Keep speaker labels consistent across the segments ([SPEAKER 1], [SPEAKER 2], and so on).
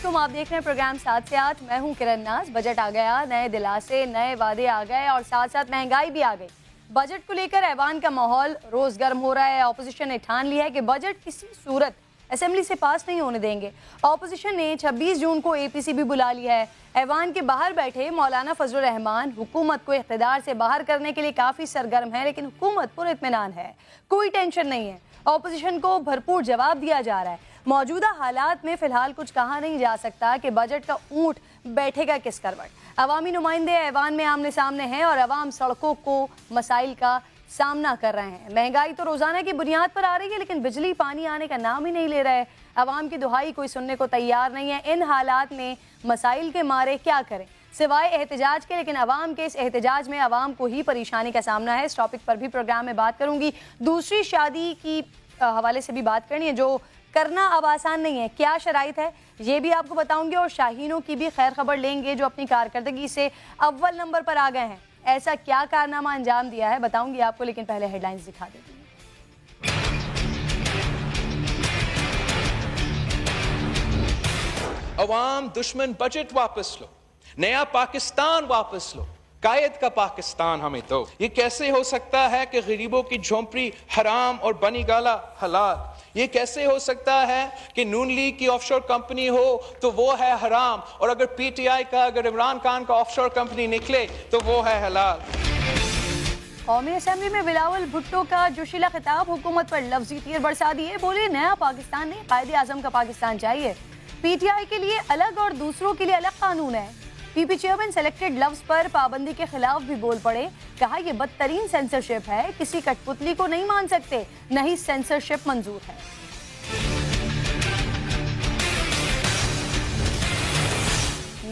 [SPEAKER 1] वालेकुम, आप देख रहे हैं प्रोग्राम 7 से 8। मैं हूं किरण नाज। बजट आ गया, नए दिलासे, नए वादे आ गए और साथ साथ महंगाई भी आ गई। बजट को लेकर ऐवान का माहौल रोज गर्म हो रहा है। ऑपोजिशन ने ठान लिया है कि बजट किसी सूरत असेंबली से पास नहीं होने देंगे। ऑपोजिशन ने 26 जून को एपीसी भी बुला लिया है। ऐवान के बाहर बैठे मौलाना फजलुर रहमान हुकूमत को इख्तिदार से बाहर करने के लिए काफ़ी सरगर्म है, लेकिन हुकूमत पुरइत्मीनान है, कोई टेंशन नहीं है। ऑपोजिशन को भरपूर जवाब दिया जा रहा है। मौजूदा हालात में फ़िलहाल कुछ कहा नहीं जा सकता कि बजट का ऊँट बैठेगा किस करवट। अवामी नुमाइंदे ऐवान में आमने सामने हैं और अवाम सड़कों को मसाइल का सामना कर रहे हैं। महंगाई तो रोज़ाना की बुनियाद पर आ रही है, लेकिन बिजली पानी आने का नाम ही नहीं ले रहा है। अवाम की दुहाई कोई सुनने को तैयार नहीं है। इन हालात में मसाइल के मारे क्या करें सिवाय एहतजाज के, लेकिन अवाम के इस एहतजाज में अवाम को ही परेशानी का सामना है। इस टॉपिक पर भी प्रोग्राम में बात करूंगी। दूसरी शादी की हवाले से भी बात करनी है, जो करना अब आसान नहीं है। क्या शराइत है ये भी आपको बताऊंगी, और शाहीनों की भी खैर खबर लेंगे जो अपनी कारकर्दगी से अव्वल नंबर पर आ गए हैं। ऐसा क्या कारनामा अंजाम दिया है बताऊंगी आपको, लेकिन पहले हेडलाइंस दिखा देती हूँ।
[SPEAKER 2] अवाम दुश्मन बजट वापस लो, नया पाकिस्तान वापस लो, कायद का पाकिस्तान हमें दो। ये कैसे हो सकता है कि गरीबों की झोंपड़ी हराम और बनी गाला हलाल? ये कैसे हो सकता है कि नून लीग की ऑफशोर कंपनी हो तो वो है हराम, और अगर पीटीआई का, अगर इमरान खान का ऑफशोर कंपनी निकले तो वो है हलाल?
[SPEAKER 1] कौमी असेंबली में बिलावल भुट्टो का जोशीला खिताब, हुकूमत पर लफ्जी तीर बरसा दिए। बोले नया पाकिस्तान नहीं, कायदे आजम का पाकिस्तान चाहिए। पीटीआई के लिए अलग और दूसरों के लिए अलग कानून है। पीपी चेयरमैन सेलेक्टेड लफ्ज पर पाबंदी के खिलाफ भी बोल पड़े। कहा यह बदतरीन सेंसरशिप है, किसी कठपुतली को नहीं मान सकते, नहीं सेंसरशिप मंजूर है।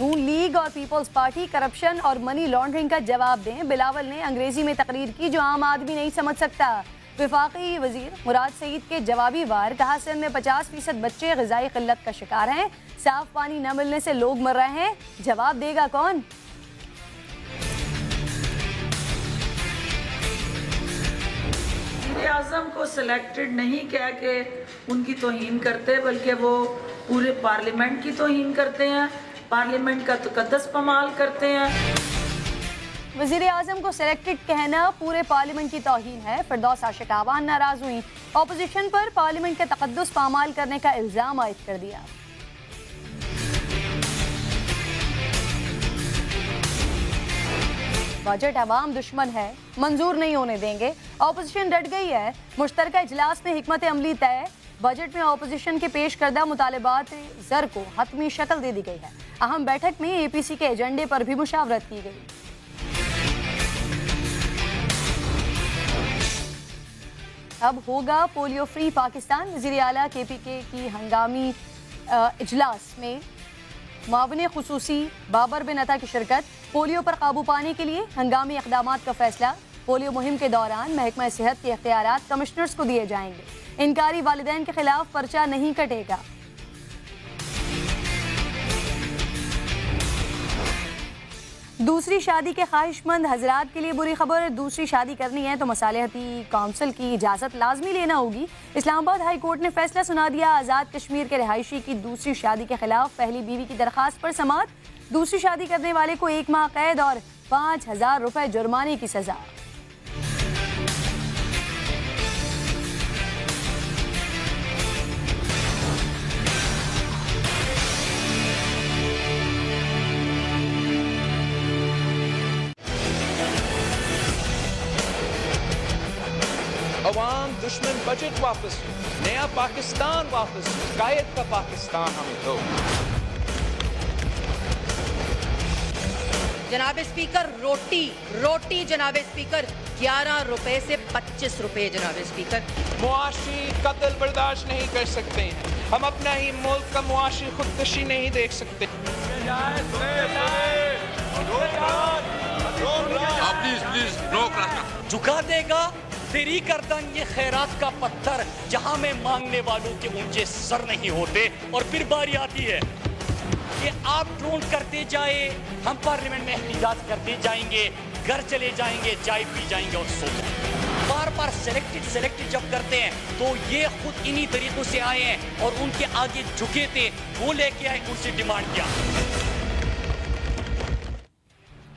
[SPEAKER 1] नून लीग और पीपल्स पार्टी करप्शन और मनी लॉन्ड्रिंग का जवाब दें। बिलावल ने अंग्रेजी में तकरीर की जो आम आदमी नहीं समझ सकता। वफाकी वजीर मुराद सईद के जवाबी वार, कहा सिंध में 50% बच्चे ग़िज़ाई क़िल्लत का शिकार हैं, साफ पानी न मिलने से लोग मर रहे हैं, जवाब देगा कौन?
[SPEAKER 3] वज़ीर-ए-आज़म को सिलेक्टेड नहीं कह के उनकी तौहीन करते, बल्कि वो पूरे पार्लियामेंट की तौहीन करते हैं, पार्लियामेंट का तकद्दस पमाल करते हैं।
[SPEAKER 1] वज़ीर आज़म को सिलेक्टेड कहना पूरे पार्लियामेंट की तौहीन है। फिरदौस आशिक आवान नाराज हुई, ऑपोजिशन पर पार्लियामेंट का तकद्दुस पामाल करने का इल्ज़ाम आयद कर दिया। बजट अवाम दुश्मन है, मंजूर नहीं होने देंगे। ऑपोजिशन डट गई है। मुश्तरका इजलास में हिकमत अमली तय। बजट में ऑपोजिशन के पेश करदा मुतालबात ज़र को हतमी शक्ल दे दी गई है। अहम बैठक में एपीसी के एजेंडे पर भी मुशावरत की गई। अब होगा पोलियो फ्री पाकिस्तान। वज़ीर आला केपीके की हंगामी इजलास में मुआविन खुसूसी बाबर बिन अता की शिरकत। पोलियो पर काबू पाने के लिए हंगामी इक़दामात का फैसला। पोलियो मुहिम के दौरान महकमा सेहत के इख्तियारात कमिश्नर्स को दिए जाएंगे। इनकारी वालिदैन के खिलाफ पर्चा नहीं कटेगा। दूसरी शादी के ख्वाहिशमंद हजरात के लिए बुरी खबर। दूसरी शादी करनी है तो मसालिहती काउंसिल की इजाज़त लाजमी लेना होगी। इस्लामाबाद हाई कोर्ट ने फैसला सुना दिया। आज़ाद कश्मीर के रिहायशी की दूसरी शादी के खिलाफ पहली बीवी की दरख्वास्त पर समाअत। दूसरी शादी करने वाले को 1 माह कैद और 5000 रुपए जुर्माने की सजा।
[SPEAKER 2] अवाम दुश्मन बजट वापस लो, नया पाकिस्तान वापस लो, कायद का पाकिस्तान हमें दो।
[SPEAKER 4] जनाब स्पीकर, रोटी जनाब स्पीकर 11 रुपए से 25 रुपए जनाब स्पीकर।
[SPEAKER 2] मुआशी कत्ल बर्दाश्त नहीं कर सकते हैं, हम अपना ही मुल्क का मुआशी खुदकशी नहीं देख सकते।
[SPEAKER 5] प्लीज रोक रखना।
[SPEAKER 6] झुका देगा तेरी गर्दन ये खैरात का पत्थर, जहां में मांगने वालों के ऊंचे सर नहीं होते। और फिर बारी आती है कि आप ड्रोन करते जाए, हम पार्लियामेंट में एहतजाज करते जाएंगे, घर चले जाएंगे, चाय पी जाएंगे और सो जाएंगे। बार बार सेलेक्टेड जब करते हैं तो ये खुद इन्हीं तरीकों से आए हैं और उनके आगे झुके थे, वो लेके आए, उनसे डिमांड किया।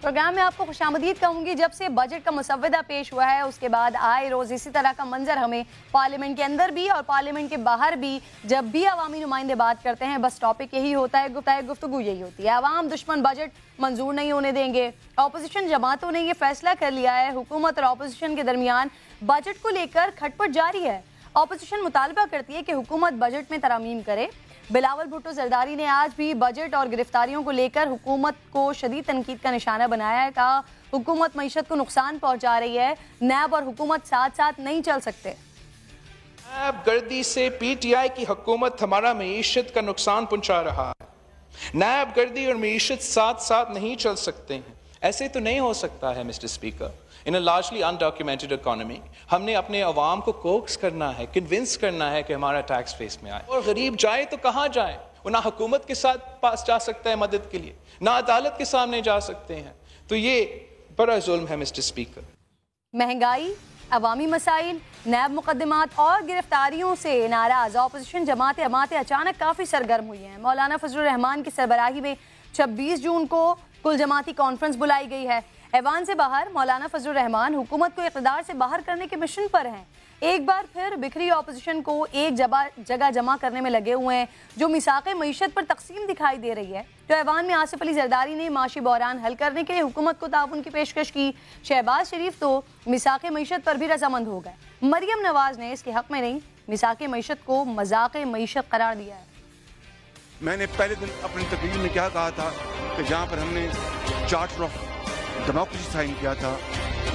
[SPEAKER 1] प्रोग्राम में आपको खुशामदीद कहूंगी। जब से बजट का मुसव्वदा पेश हुआ है उसके बाद आए रोज इसी तरह का मंजर हमें पार्लियामेंट के अंदर भी और पार्लियामेंट के बाहर भी, जब भी अवामी नुमाइंदे बात करते हैं बस टॉपिक यही होता है, गुफ्तगू यही होती है, अवाम दुश्मन बजट मंजूर नहीं होने देंगे। अपोजिशन जमातों ने यह फैसला कर लिया है, हुकूमत और अपोजिशन के दरमियान बजट को लेकर खटपट जारी है। अपोजिशन मुतालबा करती है कि हुकूमत बजट में तरमीम करे। बिलावल भुट्टो जरदारी ने आज भी बजट और गिरफ्तारियों को लेकर हुकूमत को शदीद तनकीद का निशाना बनाया है। कहा हुकूमत मईशत को नुकसान पहुंचा रही है, नैब और हुकूमत साथ साथ नहीं चल सकते।
[SPEAKER 2] नैब गर्दी से पीटीआई की हुकूमत हमारा मईशत का नुकसान पहुंचा रहा है। नैब गर्दी और मईशत साथ साथ नहीं चल सकते हैं। ऐसे तो नहीं हो सकता है मिस्टर स्पीकर। इन अ लार्जली अनडॉक्यूमेंटेड इकोनॉमी हमने अपने अवाम को कोक्स करना है, कन्विंस करना है कि हमारा टैक्स बेस में आए। और गरीब जाए तो कहाँ जाए? वो ना हुकूमत के साथ पास जा सकता है मदद के लिए, ना अदालत के सामने जा सकते हैं। तो ये बड़ा जुल्म है मिस्टर स्पीकर।
[SPEAKER 1] महंगाई, अवामी मसाइल, नैब मुकदमात और गिरफ्तारियों से नाराज अपोजिशन जमातें अचानक काफ़ी सरगर्म हुई हैं। मौलाना फजलुर रहमान की सरबराही में 26 जून को कुल जमाती कॉन्फ्रेंस बुलाई गई है। ऐवान से बाहर मौलाना फजलुर रहमान हुकूमत को इक़्तिदार से बाहर करने के मिशन पर हैं। एक बार फिर बिखरी अपोजिशन को एक जगह जमा करने में लगे हुए हैं, जो मिसाक़े मईशत पर तकसीम दिखाई दे रही है। तो ऐवान में आसिफ अली जरदारी ने माशी बहरान हल करने के लिए हुकूमत को ताउन की पेशकश की। शहबाज शरीफ तो मिसाक़े मईशत पर भी रजामंद हो गए। मरियम नवाज ने इसके हक में नहीं, मिसाक़े मईशत को मजाक़े मईशत करार दिया है।
[SPEAKER 5] मैंने पहले दिन अपनी तकरीर में क्या कहा था कि जहाँ पर हमने चार्टर ऑफ डेमोक्रेसी साइन किया था,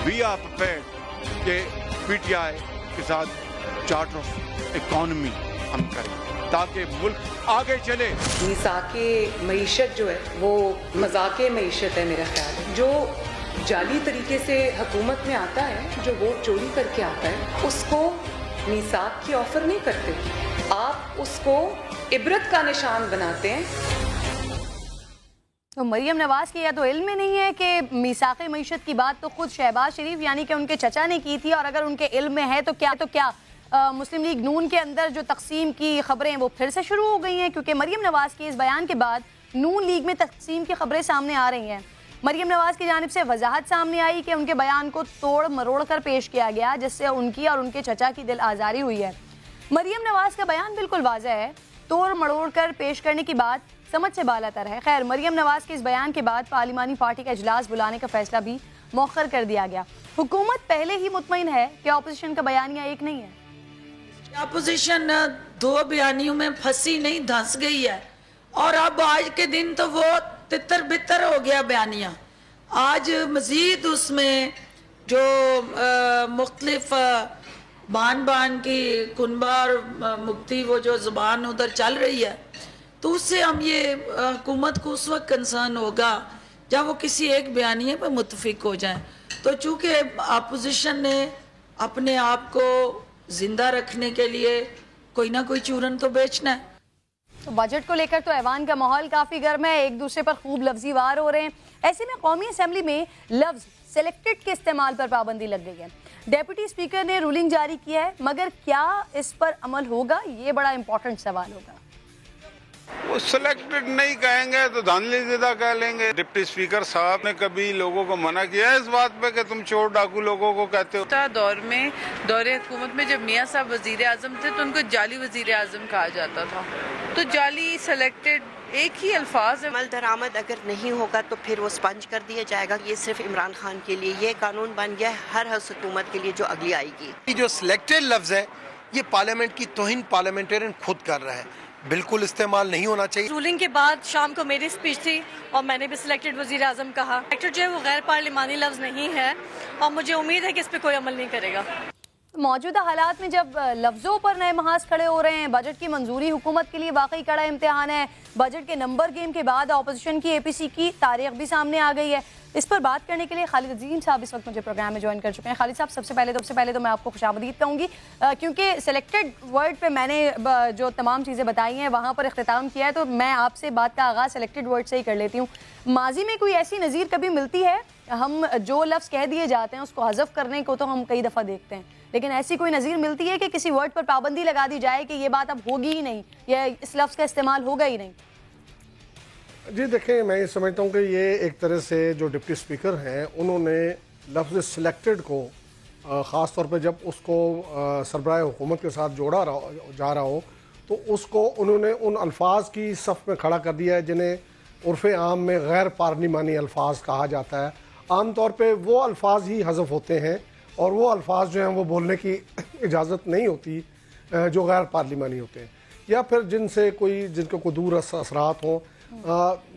[SPEAKER 5] वी आर प्रिपेयर्ड कि पीटीआई के साथ चार्टर ऑफ इकोनॉमी हम करें ताकि मुल्क आगे चले।
[SPEAKER 7] मिसाके मईशत जो है वो मजाके मईशत है। मेरा ख्याल है जो जाली तरीके से हुकूमत में आता है, जो वोट चोरी करके आता है, उसको मिसाक की ऑफर नहीं करते, आप उसको इबरत का निशान बनाते हैं।
[SPEAKER 1] तो मरियम नवाज की या तो इल्म में नहीं है कि मिसाक़े मईशत की बात तो खुद शहबाज शरीफ यानी कि उनके चचा ने की थी, और अगर उनके इल्म में है तो क्या मुस्लिम लीग नून के अंदर जो तकसीम की खबरें वो फिर से शुरू हो गई हैं, क्योंकि मरियम नवाज के इस बयान के बाद नून लीग में तकसीम की खबरें सामने आ रही हैं। मरियम नवाज की जानिब से वजाहत सामने आई कि उनके बयान को तोड़ मरोड़ कर पेश किया गया, जिससे उनकी और उनके चचा की दिल आज़ारी हुई है। मरियम नवाज का बयान बिल्कुल वाज़ेह है, तोड़ मरोड़ कर पेश करने की बात समझ से बालातर है। खैर, मरियम नवाज के इस बयान के बाद पार्लिमानी पार्टी का इजलास बुलाने का फैसला भी मौखर कर दिया गया। हुकूमत पहले ही मुतमईन है कि अपोजिशन का बयानिया एक नहीं है।
[SPEAKER 3] अपोजिशन दो बयानियों में फंसी नहीं, धंस गई है। और अब आज के दिन तो वो तितर बितर हो गया बयानिया। आज मजीद उसमें जो मुख्तलिफ बान की कुनबा और मुक्ति वो जो जुबान उधर चल रही है, तो उससे हम ये हुकूमत को उस वक्त कंसर्न होगा जब वो किसी एक बयानिए पर मुतफिक हो जाए। तो चूँकि अपोजिशन ने अपने आप को जिंदा रखने के लिए कोई ना कोई चूरन तो बेचना है।
[SPEAKER 1] तो बजट को लेकर तो ऐवान का माहौल काफ़ी गर्म है, एक दूसरे पर खूब लफ्जी वार हो रहे हैं। ऐसे में कौमी असम्बली में लफ्ज सेलेक्टेड के इस्तेमाल पर पाबंदी लग गई है। डेप्यूटी स्पीकर ने रूलिंग जारी किया है, मगर क्या इस पर अमल होगा, ये बड़ा इंपॉर्टेंट सवाल होगा।
[SPEAKER 5] वो सिलेक्टेड नहीं कहेंगे तो धांधली ज़िदा कह लेंगे। डिप्टी स्पीकर साहब ने कभी लोगों को मना किया है इस बात पे कि तुम चोर डाकू लोगों को कहते हो?
[SPEAKER 8] दौर में दौरे हुकूमत में जब मियाँ साहब वजीर आजम थे तो उनको जाली वजीर आजम कहा जाता था। तो जाली सेलेक्टेड एक ही अल्फाज है।
[SPEAKER 9] अमल दरामद अगर नहीं होगा तो फिर वो स्पंज कर दिया जाएगा। ये सिर्फ इमरान खान के लिए ये कानून बन गया है, हर हुकूमत के लिए जो अगली आएगी।
[SPEAKER 10] जो सिलेक्टेड लफ्ज है ये पार्लियामेंट की तौहीन पार्लियामेंटेरियन खुद कर रहा है, बिल्कुल इस्तेमाल नहीं होना चाहिए।
[SPEAKER 11] रूलिंग के बाद शाम को मेरी स्पीच थी और मैंने भी सिलेक्टेड वजीर आजम कहा। सेलेक्टेड जो है वो गैर पार्लिमानी लफ्ज नहीं है और मुझे उम्मीद है कि इस पर कोई अमल नहीं करेगा।
[SPEAKER 1] मौजूदा हालात में जब लफ्ज़ों पर नए महाज खड़े हो रहे हैं, बजट की मंजूरी हुकूमत के लिए वाकई कड़ा इम्तिहान है। बजट के नंबर गेम के बाद अपोजिशन की APC की तारीख भी सामने आ गई है। इस पर बात करने के लिए खालिद अजीम साहब इस वक्त मुझे प्रोग्राम में ज्वाइन कर चुके हैं। खालिद साहब, सबसे पहले तो मैं आपको खुशामदीद कहूँगी, क्योंकि सेलेक्टेड वर्ड पे मैंने जो तमाम चीज़ें बताई हैं वहाँ पर इख्तिताम किया है, तो मैं आपसे बात का आगाज़ सेलेक्टेड वर्ड से ही कर लेती हूँ। माजी में कोई ऐसी नज़ीर कभी मिलती है हम जो लफ्ज़ कह दिए जाते हैं उसको हज़फ करने को तो हम कई दफ़ा देखते हैं, लेकिन ऐसी कोई नज़ीर मिलती है कि किसी वर्ड पर पाबंदी लगा दी जाए कि ये बात अब होगी ही नहीं या इस लफ्ज़ का इस्तेमाल होगा ही नहीं?
[SPEAKER 12] जी देखें, मैं ये समझता हूँ कि ये एक तरह से जो डिप्टी स्पीकर हैं उन्होंने लफ्ज़ सिलेक्टेड को ख़ास तौर पे जब उसको सरबराह हुकूमत के साथ जोड़ा जा रहा हो तो उसको उन्होंने उन अल्फाज की सफ़ में खड़ा कर दिया है जिन्हें उर्फ़ आम में गैर पार्लिमानी अल्फाज कहा जाता है। आम तौर पे वो अल्फाज ही हज़फ होते हैं और वो अल्फाज जो हैं वो बोलने की इजाज़त नहीं होती जो गैर पार्लिमानी होते हैं या फिर जिनसे जिनके कोई दूर असरात हों।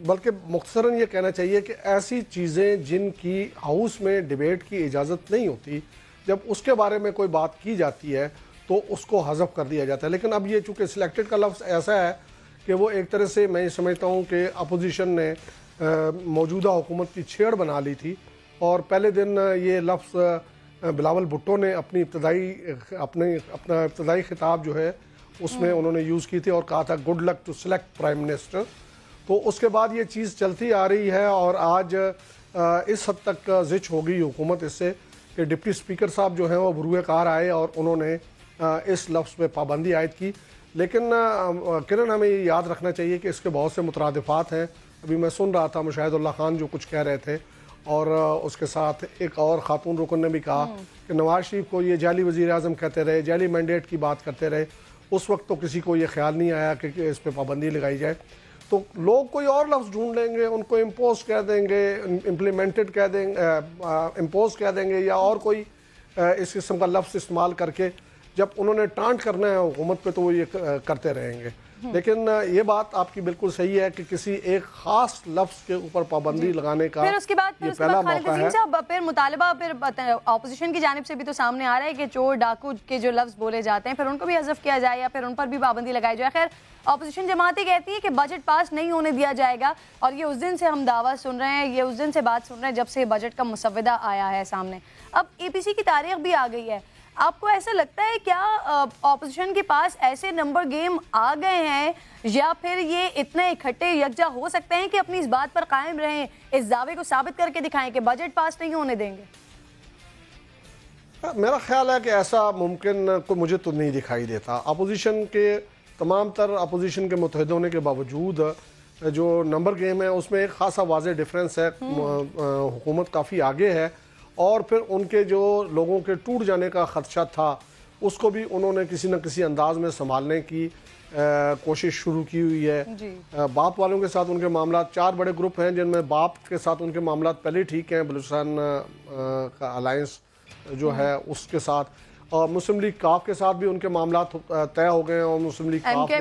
[SPEAKER 12] बल्कि मुख्तसरन ये कहना चाहिए कि ऐसी चीज़ें जिनकी हाउस में डिबेट की इजाज़त नहीं होती, जब उसके बारे में कोई बात की जाती है तो उसको हज़फ कर दिया जाता है। लेकिन अब ये चूँकि सिलेक्टेड का लफ्ज़ ऐसा है कि वो एक तरह से मैं समझता हूँ कि अपोजिशन ने मौजूदा हुकूमत की छेड़ बना ली थी और पहले दिन ये लफ्ज़ बिलावल भुट्टो ने अपना इब्तदाई खिताब जो है उसमें उन्होंने यूज़ की थी और कहा था good luck to select prime minister. तो उसके बाद ये चीज़ चलती आ रही है और आज इस हद तक ज़िच हो गई हुकूमत इससे कि डिप्टी स्पीकर साहब जो हैं वो बरूए कार आए और उन्होंने इस लफ्ज़ पे पाबंदी आयद की। लेकिन किरण, हमें ये याद रखना चाहिए कि इसके बहुत से मुतरादिफात हैं। अभी मैं सुन रहा था मुशाहिदुल्लाह खान जो कुछ कह रहे थे और उसके साथ एक और ख़ातून रुकन ने भी कहा कि नवाज शरीफ को ये जाली वज़ीर आज़म कहते रहे, जाली मैंडेट की बात करते रहे। उस वक्त तो किसी को ये ख्याल नहीं आया कि इस पर पाबंदी लगाई जाए। तो लोग कोई और लफ्ज़ ढूंढ लेंगे, उनको इम्पोज कह देंगे, इम्प्लीमेंटेड कह देंगे, इम्पोज कह देंगे या और कोई इस किस्म का लफ्ज़ इस्तेमाल करके जब उन्होंने टांट करना है हुकूमत पे तो वो ये करते रहेंगे। लेकिन ये बात आपकी बिल्कुल सही है कि किसी एक खास लफ्ज़ के ऊपर पाबंदी लगाने का
[SPEAKER 1] फिर उसके बाद
[SPEAKER 12] पहला मौका है।
[SPEAKER 1] फिर मुतालबा फिर ऑपोजिशन की जानिब से भी तो सामने आ रहा है कि चोर डाकू के जो लफ्ज़ बोले जाते हैं फिर उनको भी हज़फ किया जाए या फिर उन पर भी पाबंदी लगाई जाए। खैर, ऑपोजिशन जमातें कहती है कि बजट पास नहीं होने दिया जाएगा और ये उस दिन से हम दावा सुन रहे हैं, ये उस दिन से बात सुन रहे हैं जब से बजट का मुसव्वदा आया है सामने। अब APC की तारीख भी आ गई है। आपको ऐसा लगता है क्या ऑपोजिशन के पास ऐसे नंबर गेम आ गए हैं या फिर ये इतने इकट्ठे यकजा हो सकते हैं कि अपनी इस बात पर कायम रहें, इस दावे को साबित करके दिखाएं कि बजट पास नहीं होने देंगे?
[SPEAKER 12] मेरा ख्याल है कि ऐसा मुमकिन को मुझे तो नहीं दिखाई देता। अपोजिशन के तमाम तर अपोजिशन के मुत्तहिद होने के बावजूद जो नंबर गेम है उसमें एक खासा वाज़ेह डिफरेंस है। हुकूमत काफ़ी आगे है और फिर उनके जो लोगों के टूट जाने का खदशा था उसको भी उन्होंने किसी न किसी अंदाज में संभालने की कोशिश शुरू की हुई है। बाप वालों के साथ उनके मामला, 4 बड़े ग्रुप हैं जिनमें बाप के साथ उनके मामला पहले ठीक हैं, बलूचिस्तान का अलायंस जो है उसके साथ, और मुस्लिम लीग काफ के साथ भी उनके मामला तय हो गए हैं और मुस्लिम लीग काफ ने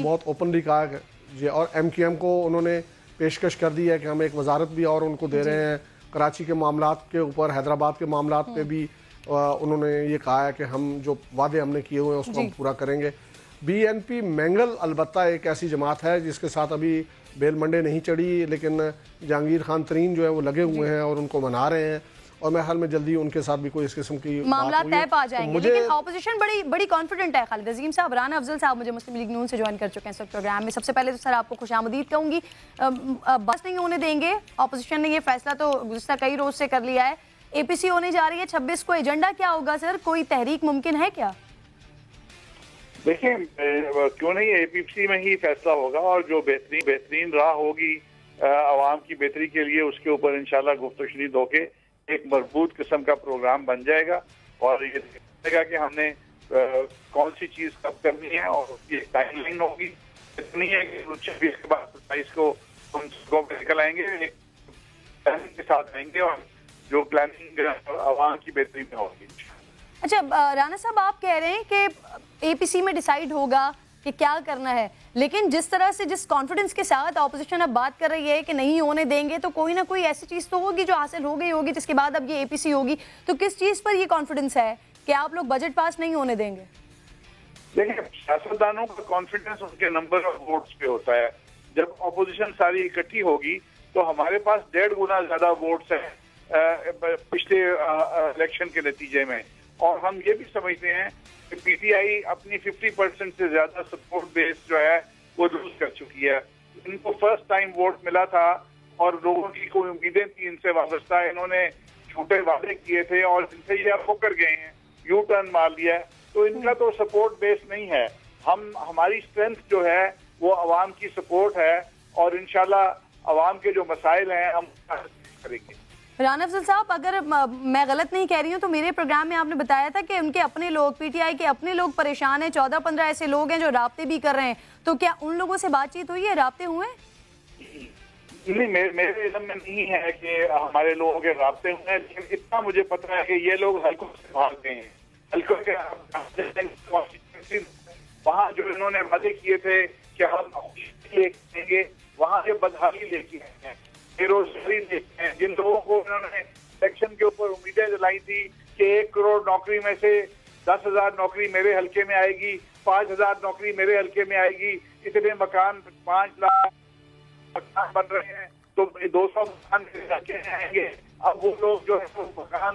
[SPEAKER 12] बहुत ओपनली कहा है जी, और MQM को उन्होंने पेशकश कर दी है कि हम एक वजारत भी और उनको दे रहे हैं। कराची के मामलात के ऊपर, हैदराबाद के मामलात पे भी उन्होंने ये कहा है कि हम जो वादे हमने किए हुए हैं उसको हम पूरा करेंगे। BNP मैंगल अलबत्ता एक ऐसी जमात है जिसके साथ अभी बेल मंडे नहीं चढ़ी, लेकिन जहांगीर खान तरीन जो है वो लगे हुए हैं और उनको मना रहे हैं और मैं हाल में जल्दी उनके साथ भी कोई इस किस्म की
[SPEAKER 1] मामला तय पा जाएंगे। लेकिन ऑपोजिशन बड़ी कॉन्फिडेंट है। खालिद अजीम साहब, राना अफजल साहब मुझे मुस्लिम लीग नून से ज्वाइन कर चुके हैं इस प्रोग्राम में। सबसे पहले तो सर आपको खुशामदीद कहूंगी। बस नहीं होने देंगे, ऑपोजिशन ने ये फैसला तो गुज़िश्ता कई रोज से कर लिया है। APC होने जा रही है 26 को, एजेंडा क्या होगा सर? कोई तहरीक मुमकिन है क्या?
[SPEAKER 13] देखिए, क्यों नहीं, APC में ही फैसला होगा और जो बेहतरीन राह होगी आवाम की बेहतरी के लिए उसके ऊपर इंशाल्लाह गुफ्तगू शनीद होके एक मजबूत किस्म का प्रोग्राम बन जाएगा और ये देखेगा कि हमने कौन सी चीज कब करनी है और उसकी एक टाइमलाइन होगी। इतनी है कि 26 के बाद 27 को हम सड़कों पर निकल आएंगे, एक प्लानिंग के साथ आएंगे और जो प्लानिंग आवाम की बेहतरी में होगी।
[SPEAKER 1] अच्छा राना साहब, आप कह रहे हैं कि APC में डिसाइड होगा कि क्या करना है, लेकिन जिस तरह से जिस कॉन्फिडेंस के साथ ऑपोजिशन अब बात कर रही है कि नहीं होने देंगे, तो कोई ना कोई ऐसी चीज तो होगी जो हासिल हो गई होगी जिसके बाद अब ये APC होगी। तो किस चीज पर ये कॉन्फिडेंस है कि आप लोग बजट पास नहीं होने देंगे?
[SPEAKER 13] देखिए, सियासतदानों का कॉन्फिडेंस उनके नंबर ऑफ वोट्स पे होता है। जब ऑपोजिशन सारी इकट्ठी होगी तो हमारे पास 1.5 गुना ज्यादा वोट्स हैं पिछले इलेक्शन के नतीजे में, और हम ये भी समझते हैं कि PTI अपनी 50% से ज्यादा सपोर्ट बेस जो है वो लूज कर चुकी है। इनको फर्स्ट टाइम वोट मिला था और लोगों की कोई उम्मीदें थी इनसे वाबस्ता, इन्होंने झूठे वादे किए थे और जिनसे ये अब मुकर गए हैं, यू टर्न मार लिया है, तो इनका तो सपोर्ट बेस नहीं है। हमारी स्ट्रेंथ जो है वो अवाम की सपोर्ट है और इंशाल्लाह अवाम के जो मसाइल हैं हम करेंगे।
[SPEAKER 1] राना अफजल साहब, अगर मैं गलत नहीं कह रही हूँ तो मेरे प्रोग्राम में आपने बताया था कि उनके अपने लोग, पीटीआई के अपने लोग परेशान हैं, 14-15 ऐसे लोग हैं जो राब्ते भी कर रहे हैं, तो क्या उन लोगों से बातचीत हुई है, राब्ते हुए?
[SPEAKER 13] नहीं, मेरे इल्म में नहीं है कि हमारे लोगों के राब्ते हुए हैं, लेकिन इतना मुझे पता है कि ये लोग हल्कों से भाग गए हैं। हल्कों के वहाँ जो इन्होंने वादे किए थे कि हम लेंगे, वहाँ से बदहाली लेके हैं, बेरोजगारी लेके हैं। जिन लोगों को इन्होंने इलेक्शन के ऊपर उम्मीदें दिलाई थी कि 1 करोड़ नौकरी में से 10,000 नौकरी मेरे हल्के में आएगी, 5,000 नौकरी मेरे हल्के में आएगी, इतने मकान 5 लाख मकान बन रहे हैं, तो 200 मकान मेरे हल्के में आएंगे। अब वो लोग जो है वो मकान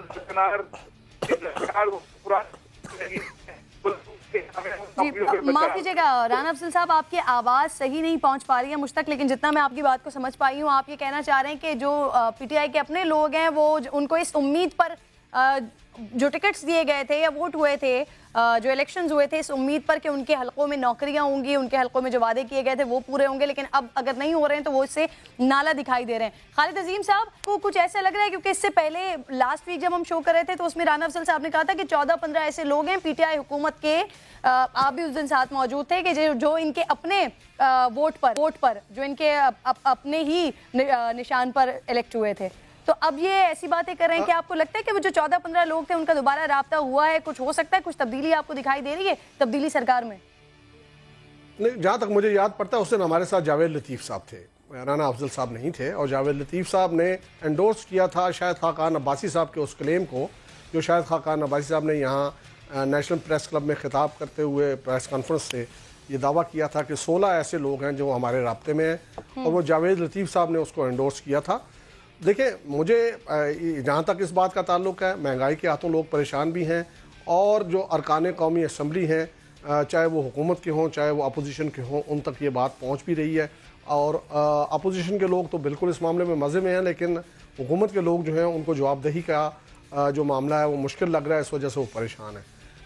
[SPEAKER 1] माफ कीजिएगा राना अफजल साहब, आपकी आवाज़ सही नहीं पहुंच पा रही है मुझ तक, लेकिन जितना मैं आपकी बात को समझ पाई हूँ, आप ये कहना चाह रहे हैं कि जो पीटीआई के अपने लोग हैं वो उनको इस उम्मीद पर जो टिकट्स दिए गए थे या वोट हुए थे, जो इलेक्शंस हुए थे, इस उम्मीद पर कि उनके हलकों में नौकरियां होंगी, उनके हलकों में जो वादे किए गए थे वो पूरे होंगे, लेकिन अब अगर नहीं हो रहे हैं तो वो इससे नाला दिखाई दे रहे हैं। खालिद अजीम साहब को कुछ ऐसा लग रहा है, क्योंकि इससे पहले लास्ट वीक जब हम शो कर रहे थे तो उसमें राना अफजल साहब ने कहा था कि 14-15 ऐसे लोग हैं पीटीआई हुकूमत के, आप भी उस दिन साथ मौजूद थे, कि जो इनके अपने वोट पर जो इनके अपने ही निशान पर इलेक्ट हुए थे। तो अब ये ऐसी बातें कर रहे हैं कि आपको लगता है कि वो जो 14-15 लोग थे उनका दोबारा राब्ता हुआ है, कुछ हो सकता है, कुछ तब्दीली आपको दिखाई दे रही है, तब्दीली सरकार में?
[SPEAKER 12] नहीं, जहाँ तक मुझे याद पड़ता है उस दिन हमारे साथ जावेद लतीफ़ साहब थे, राना अफजल साहब नहीं थे, और जावेद लतीफ़ साहब ने एंडोर्स किया था शाहिद खाकान अब्बासी साहब के उस क्लेम को, जो शाहिद खाकान अब्बासी साहब ने यहाँ नेशनल प्रेस क्लब में खिताब करते हुए प्रेस कॉन्फ्रेंस से ये दावा किया था कि 16 ऐसे लोग हैं जो हमारे राब्ते में हैं, और वो जावेद लतीफ़ साहब ने उसको एंडोर्स किया था। देखिए, मुझे जहाँ तक इस बात का ताल्लुक है, महंगाई के हाथों लोग परेशान भी हैं, और जो अरकान कौमी असम्बली हैं, चाहे वो हुकूमत के हों चाहे वो अपोजिशन के हों, उन तक ये बात पहुँच भी रही है, और अपोजिशन के लोग तो बिल्कुल इस मामले में मज़े में हैं, लेकिन हुकूमत के लोग जो हैं उनको जवाबदेही का जो मामला है वो मुश्किल लग रहा है, इस वजह से वो परेशान है।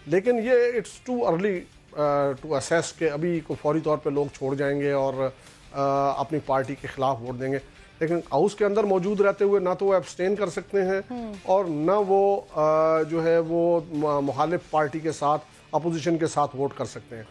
[SPEAKER 12] लेकिन ये it's too early to assess कि अभी को फौरी तौर पर लोग छोड़ जाएंगे और अपनी पार्टी के ख़िलाफ़ वोट देंगे, लेकिन हाउस के अंदर मौजूद रहते हुए ना तो वो एब्सटेन कर सकते हैं और ना वो जो है वो मुखालिफ पार्टी के साथ, अपोजिशन के साथ वोट कर सकते हैं,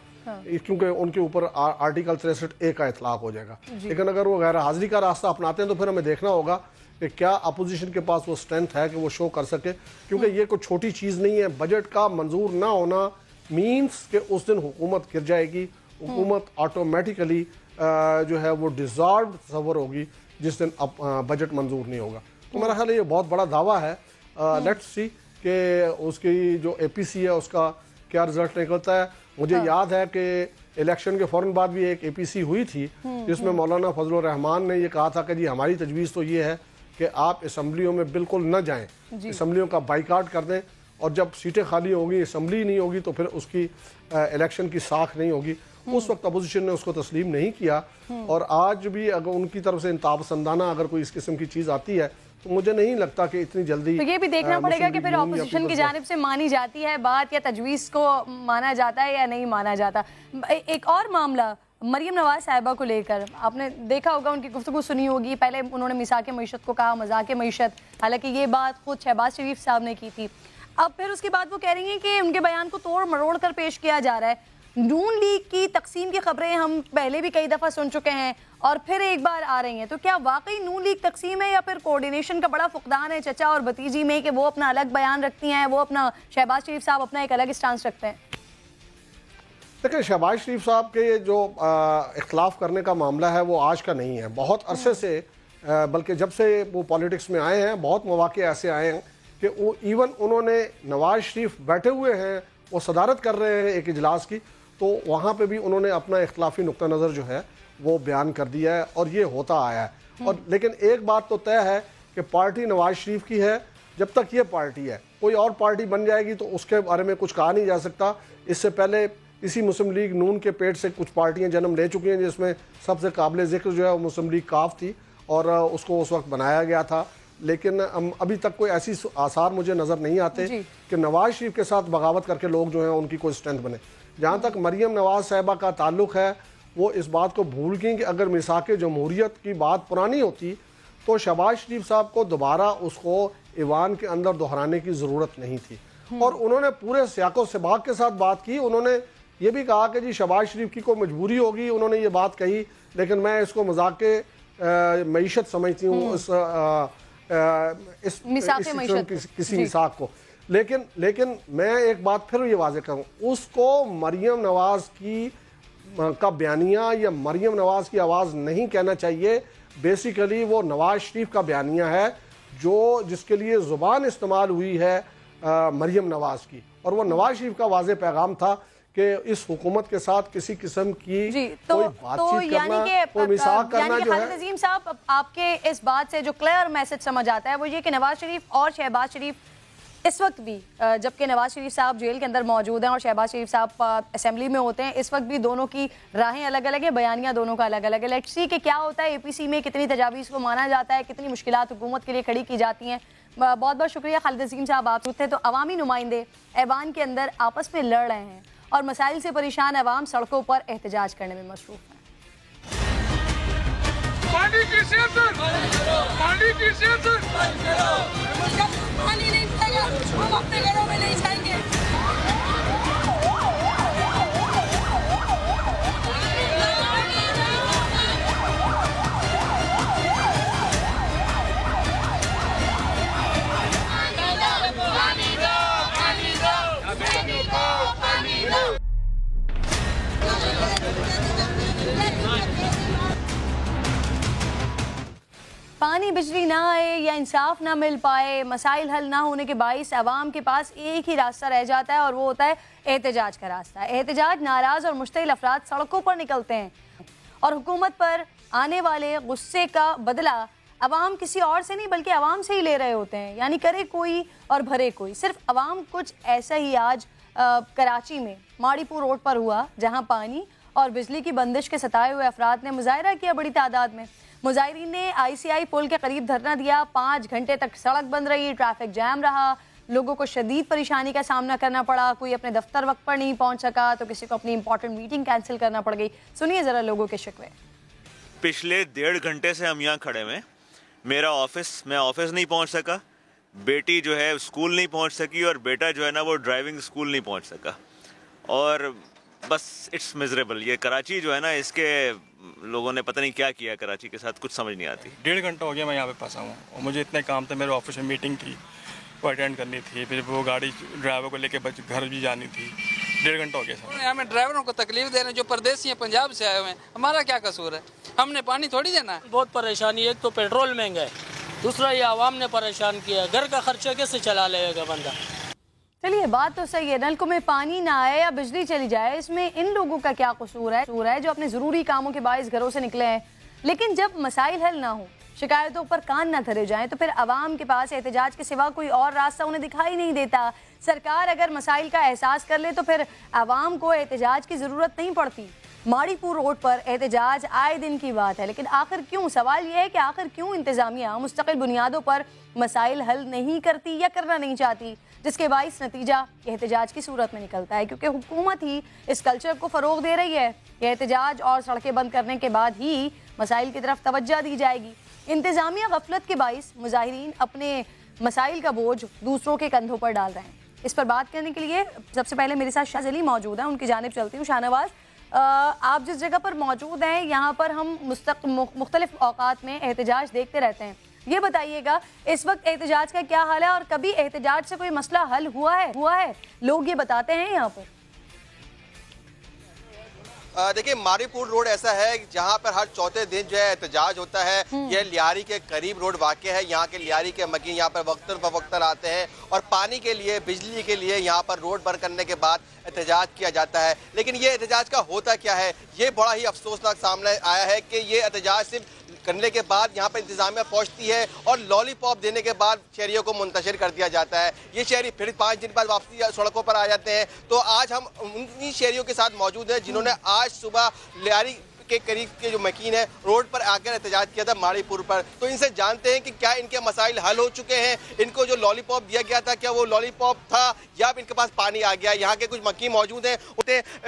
[SPEAKER 12] क्योंकि उनके ऊपर आर्टिकल 63A का इतलाक हो जाएगा। लेकिन अगर वो गैर हाजिरी का रास्ता अपनाते हैं तो फिर हमें देखना होगा कि क्या अपोजिशन के पास वो स्ट्रेंथ है कि वो शो कर सके, क्योंकि ये कोई छोटी चीज़ नहीं है। बजट का मंजूर ना होना मीन्स कि उस दिन हुकूमत गिर जाएगी, हुकूमत ऑटोमेटिकली जो है वो डिज़ॉल्व तस्वर होगी जिस दिन बजट मंजूर नहीं होगा। तो मेरा ख्याल है ये बहुत बड़ा दावा है। लेट्स सी कि उसकी जो APC है उसका क्या रिजल्ट निकलता है। मुझे याद है कि इलेक्शन के फ़ौरन बाद भी एक APC हुई थी जिसमें मौलाना फजलुर रहमान ने ये कहा था कि जी हमारी तजवीज़ तो ये है कि आप असम्बलियों में बिल्कुल न जाएं, असम्बलियों का बाइकाट कर दें, और जब सीटें खाली होंगी, असम्बली नहीं होगी, तो फिर उसकी इलेक्शन की साख नहीं होगी। उस वक्त अपोजिशन ने उसको तस्लीम नहीं किया, और आज भी अगर उनकी तरफ से इंताबसंदाना अगर कोई इस किस्म की चीज़ आती है तो मुझे नहीं लगता कि इतनी जल्दी।
[SPEAKER 1] तो ये भी देखना पड़ेगा कि फिर अपोजिशन की जानिब से मानी जाती है बात, या तजवीज़ को माना जाता है या नहीं माना जाता। एक और मामला मरियम नवाज साहिबा को लेकर, आपने देखा होगा, उनकी गुफ्तगू सुनी होगी। पहले उन्होंने मिसाक मईशत को कहा मजाक मईशत, हालांकि ये बात खुद शहबाज शरीफ साहब ने की थी। अब फिर उसके बाद वो कह रही हैं कि उनके बयान को तोड़ मरोड़ कर पेश किया जा रहा है। नून लीग की तकसीम की खबरें हम पहले भी कई दफ़ा सुन चुके हैं और फिर एक बार आ रही हैं, तो क्या वाकई नून लीग तकसीम है या फिर कोऑर्डिनेशन का बड़ा फुकदान है चचा और भतीजी में, कि वो अपना अलग बयान रखती हैं, वो अपना, शहबाज शरीफ साहब अपना एक अलग स्टांस रखते हैं?
[SPEAKER 12] देखिए, शहबाज शरीफ साहब के जो इख्तलाफ करने का मामला है वो आज का नहीं है, बहुत अरसे से, बल्कि जब से वो पॉलिटिक्स में आए हैं बहुत मौके ऐसे आए हैं कि वो इवन उन्होंने नवाज शरीफ बैठे हुए हैं, वो सदारत कर रहे हैं एक इजलास की, तो वहाँ पे भी उन्होंने अपना इख्तलाफी नुक्ता नज़र जो है वो बयान कर दिया है, और ये होता आया है। और लेकिन एक बात तो तय है कि पार्टी नवाज शरीफ की है, जब तक ये पार्टी है, कोई और पार्टी बन जाएगी तो उसके बारे में कुछ कहा नहीं जा सकता। इससे पहले इसी मुस्लिम लीग नून के पेट से कुछ पार्टियां जन्म ले चुकी हैं, जिसमें सबसे काबिल ज़िक्र जो है वो मुस्लिम लीग काफ थी, और उसको उस वक्त बनाया गया था, लेकिन अभी तक कोई ऐसी आसार मुझे नज़र नहीं आते कि नवाज शरीफ के साथ बगावत करके लोग जो हैं उनकी कोई स्ट्रेंथ बने। जहाँ तक मरियम नवाज साहिबा का ताल्लुक है, वो इस बात को भूल गई कि अगर मिसाक जमहूरियत की बात पुरानी होती तो शहबाज शरीफ साहब को दोबारा उसको ईवान के अंदर दोहराने की ज़रूरत नहीं थी। और उन्होंने पूरे सियाको सिबाक के साथ बात की। उन्होंने ये भी कहा कि जी शहबाज शरीफ की कोई मजबूरी होगी, उन्होंने ये बात कही, लेकिन मैं इसको मजाक के मईशत समझती हूँ, किसी मिसाक को। लेकिन मैं एक बात फिर ये वाज़ेह करूँ, उसको मरियम नवाज का बयानिया या मरियम नवाज की आवाज़ नहीं कहना चाहिए। बेसिकली वो नवाज शरीफ का बयानिया है जिसके लिए ज़ुबान इस्तेमाल हुई है मरियम नवाज की, और वो नवाज शरीफ का वाज़ेह पैगाम था कि इस हुकूमत के साथ किसी किस्म की कोई बातचीत करना, कोई मिसाक करना जो है।
[SPEAKER 1] नज़ीम साहब, आपके इस बात से जो क्लियर मैसेज समझ आता है वो ये कि नवाज शरीफ और शहबाज शरीफ इस वक्त भी, जबकि नवाज शरीफ साहब जेल के अंदर मौजूद हैं और शहबाज शरीफ साहब असेंबली में होते हैं, इस वक्त भी दोनों की राहें अलग अलग हैं, बयानियां दोनों का अलग अलग है। लेट्स सी कि क्या होता है APC में, कितनी तजावीज़ को माना जाता है, कितनी मुश्किलात हुकूमत के लिए खड़ी की जाती हैं। बहुत बहुत शुक्रिया खालिद अजीम साहब, आप थे। तो अवामी नुमाइंदे ऐवान के अंदर आपस में लड़ रहे हैं और मसाइल से परेशान अवाम सड़कों पर एहतजाज करने में मसरूफ है।
[SPEAKER 14] पानी की सियासत, पानी की सियासत, पानी नहीं मिलेगा, हम अपने घरों में नहीं जाएंगे।
[SPEAKER 1] पानी बिजली ना आए या इंसाफ ना मिल पाए, मसाइल हल ना होने के बाइस अवाम के पास एक ही रास्ता रह जाता है और वो होता है एहतजाज का रास्ता। एहतजाज नाराज़ और मुश्तिल अफराद सड़कों पर निकलते हैं और हुकूमत पर आने वाले गुस्से का बदला अवाम किसी और से नहीं बल्कि अवाम से ही ले रहे होते हैं। यानी करे कोई और भरे कोई। सिर्फ अवाम कुछ ऐसा ही आज कराची में माड़ीपुर रोड पर हुआ, जहाँ पानी और बिजली की बंदिश के सताए हुए अफराद ने मुजाहरा किया बड़ी तादाद में। मुजाहिरीन ने ICI पुल के करीब धरना दिया, 5 घंटे तक सड़क बंद रही, ट्रैफिक जैम रहा, लोगों को शदीद परेशानी का सामना करना पड़ा। कोई अपने दफ्तर वक्त पर नहीं पहुंच सका तो किसी को अपनी इंपॉर्टेंट मीटिंग कैंसिल करना पड़ गई। सुनिए जरा लोगों के शिकवे।
[SPEAKER 15] पिछले 1.5 घंटे से हम यहाँ खड़े हैं। मैं ऑफिस नहीं पहुँच सका, बेटी जो है स्कूल नहीं पहुँच सकी और बेटा जो है ना वो ड्राइविंग स्कूल नहीं पहुँच सका। और बस इट्स मिजरेबल। ये कराची जो है ना, इसके लोगों ने पता नहीं क्या किया कराची के साथ, कुछ समझ नहीं आती।
[SPEAKER 16] 1.5 घंटा हो गया मैं यहाँ पे फंसा हूँ और मुझे इतने काम थे, मेरे ऑफिस में मीटिंग थी वो अटेंड करनी थी, फिर वो गाड़ी ड्राइवर को लेके घर भी जानी थी। 1.5 घंटा हो गया सर।
[SPEAKER 17] हमें ड्राइवरों को तकलीफ दे रहे हैं जो परदेसी हैं, पंजाब से आए हुए हैं, हमारा क्या कसूर है? हमने पानी थोड़ी देना है।
[SPEAKER 18] बहुत परेशानी है, एक तो पेट्रोल महंगा है, दूसरा ये आवाम ने परेशान किया है, घर का खर्चा कैसे चला लेगा बंदा।
[SPEAKER 1] चलिए बात तो सही है, नलकों में पानी ना आए या बिजली चली जाए, इसमें इन लोगों का क्या कसूर है जो अपने ज़रूरी कामों के बाइस घरों से निकले हैं। लेकिन जब मसाइल हल ना हो, शिकायतों पर कान ना धरे जाएं, तो फिर अवाम के पास एहतजाज के सिवा कोई और रास्ता उन्हें दिखाई नहीं देता। सरकार अगर मसाइल का एहसास कर ले तो फिर अवाम को एहतजाज की ज़रूरत नहीं पड़ती। माड़ीपुर रोड पर एहतजाज आए दिन की बात है, लेकिन आखिर क्यों? सवाल यह है कि आखिर क्यों इंतज़ामिया मुस्तकिल बुनियादों पर मसाइल हल नहीं करती या करना नहीं चाहती, जिसके बाइस नतीजा एहतजाज की सूरत में निकलता है, क्योंकि हुकूमत ही इस कल्चर को फ़रोग दे रही है। एहतजाज और सड़कें बंद करने के बाद ही मसाइल की तरफ तवज्जो दी जाएगी। इंतज़ामिया गफलत के बाइस मुजाहिरीन अपने मसाइल का बोझ दूसरों के कंधों पर डाल रहे हैं। इस पर बात करने के लिए सबसे पहले मेरे साथ शाहजली मौजूद हैं, उनकी जानिब चलती हूँ। शाहनवाज, आप जिस जगह पर मौजूद हैं यहाँ पर हम मुख्तलिफ औकात में एहतजाज देखते रहते हैं। ये बताइएगा इस वक्त एहतजाज का क्या हाल है और कभी एहतजाज से कोई मसला हल हुआ है? लोग ये बताते हैं यहाँ पर।
[SPEAKER 19] देखिए, मारीपुर रोड ऐसा है जहां पर हर चौथे दिन जो है एहतजाज होता है। यह लियारी के करीब रोड वाक़ है। यहाँ के लियारी के मकीन यहाँ पर वक्तन फवक्तन आते हैं और पानी के लिए, बिजली के लिए यहाँ पर रोड बंद करने के बाद एहतजाज किया जाता है। लेकिन ये एहतजाज का होता क्या है, ये बड़ा ही अफसोसनाक सामने आया है कि ये एहतजाज सिर्फ करने के बाद यहाँ पर इंतजामिया पहुँचती है और लॉलीपॉप देने के बाद शहरियों को मुंतशिर कर दिया जाता है। ये शहरी फिर 5 दिन बाद वापसी सड़कों पर आ जाते हैं। तो आज हम उन्हीं शहरियों के साथ मौजूद हैं जिन्होंने आज सुबह लियारी के करीब के जो मकीन है रोड पर आकर एहतजाज किया था माड़ीपुर पर। तो इनसे जानते हैं कि क्या इनके मसाइल हल हो चुके हैं, इनको जो लॉलीपॉप दिया गया था क्या वो लॉलीपॉप था या इनके पास पानी आ गया। यहाँ के कुछ मकीन मौजूद हैं।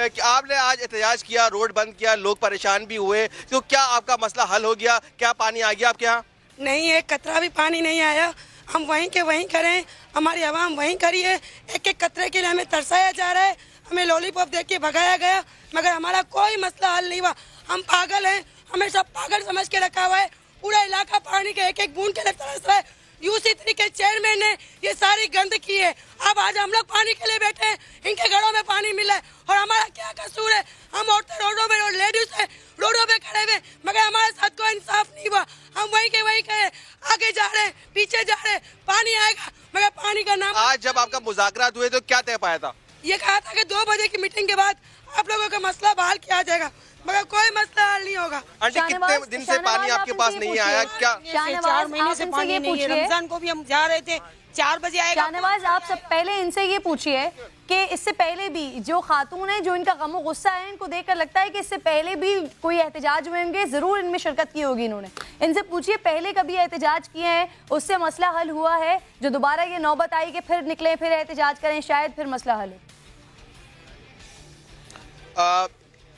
[SPEAKER 19] कि आपने आज एहतजाज किया, रोड बंद किया, लोग परेशान भी हुए, तो क्या आपका मसला हल हो गया? क्या पानी आ गया आपके यहाँ?
[SPEAKER 20] नहीं, एक कतरा भी पानी नहीं आया। हम वहीं के वहीं करें, हमारी आवाम वहीं करी है। एक एक कतरे के लिए हमें तरसाया जा रहा है, हमें लॉलीपॉप देख के भगाया गया, मगर हमारा कोई मसला हल नहीं हुआ। हम पागल हैं, हमें सब पागल समझ के रखा हुआ है। पूरा इलाका पानी के एक एक बूंद के लिए तरस रहा है। यूसी तरीके चेयरमैन ने ये सारी गंद की है। अब आज हम लोग पानी के लिए बैठे हैं, इनके घरों में पानी मिला है और हमारा क्या कसूर है? हम औरतें रोडों में और लेडीज है रोडों पे खड़े हुए, मगर हमारे साथ कोई इंसाफ नहीं हुआ। हम वहीं के वहीं कहे, आगे जा रहे हैं, पीछे जा रहे हैं, पानी आएगा, मगर पानी का नाम।
[SPEAKER 19] आज जब आपका मुज़ाकरात हुए तो क्या तय पाया था?
[SPEAKER 20] ये कहा था कि 2 बजे की मीटिंग के बाद आप लोगों का मसला बहाल किया जाएगा, मगर कोई मसला हल नहीं होगा।
[SPEAKER 19] आंटी, कितने दिन से पानी आपके पास नहीं आया? क्या
[SPEAKER 20] 4 महीने से पानी नहीं है? रमजान को भी हम जा रहे थे, 4 बजे आएगा।
[SPEAKER 1] शाहनवाज, आप सब पहले इनसे ये पूछिए कि इससे पहले भी जो खातून है, जो इनका गम गुस्सा है, इनको देखकर लगता है कि इससे पहले भी कोई एहतजाज हुए होंगे, जरूर इनमें शिरकत की होगी इन्होंने। इनसे पूछिए पहले कभी एहतजाज किए हैं, उससे मसला हल हुआ है? जो दोबारा ये नौबत आई कि फिर निकले, फिर एहतजाज करें, शायद फिर मसला हल हो।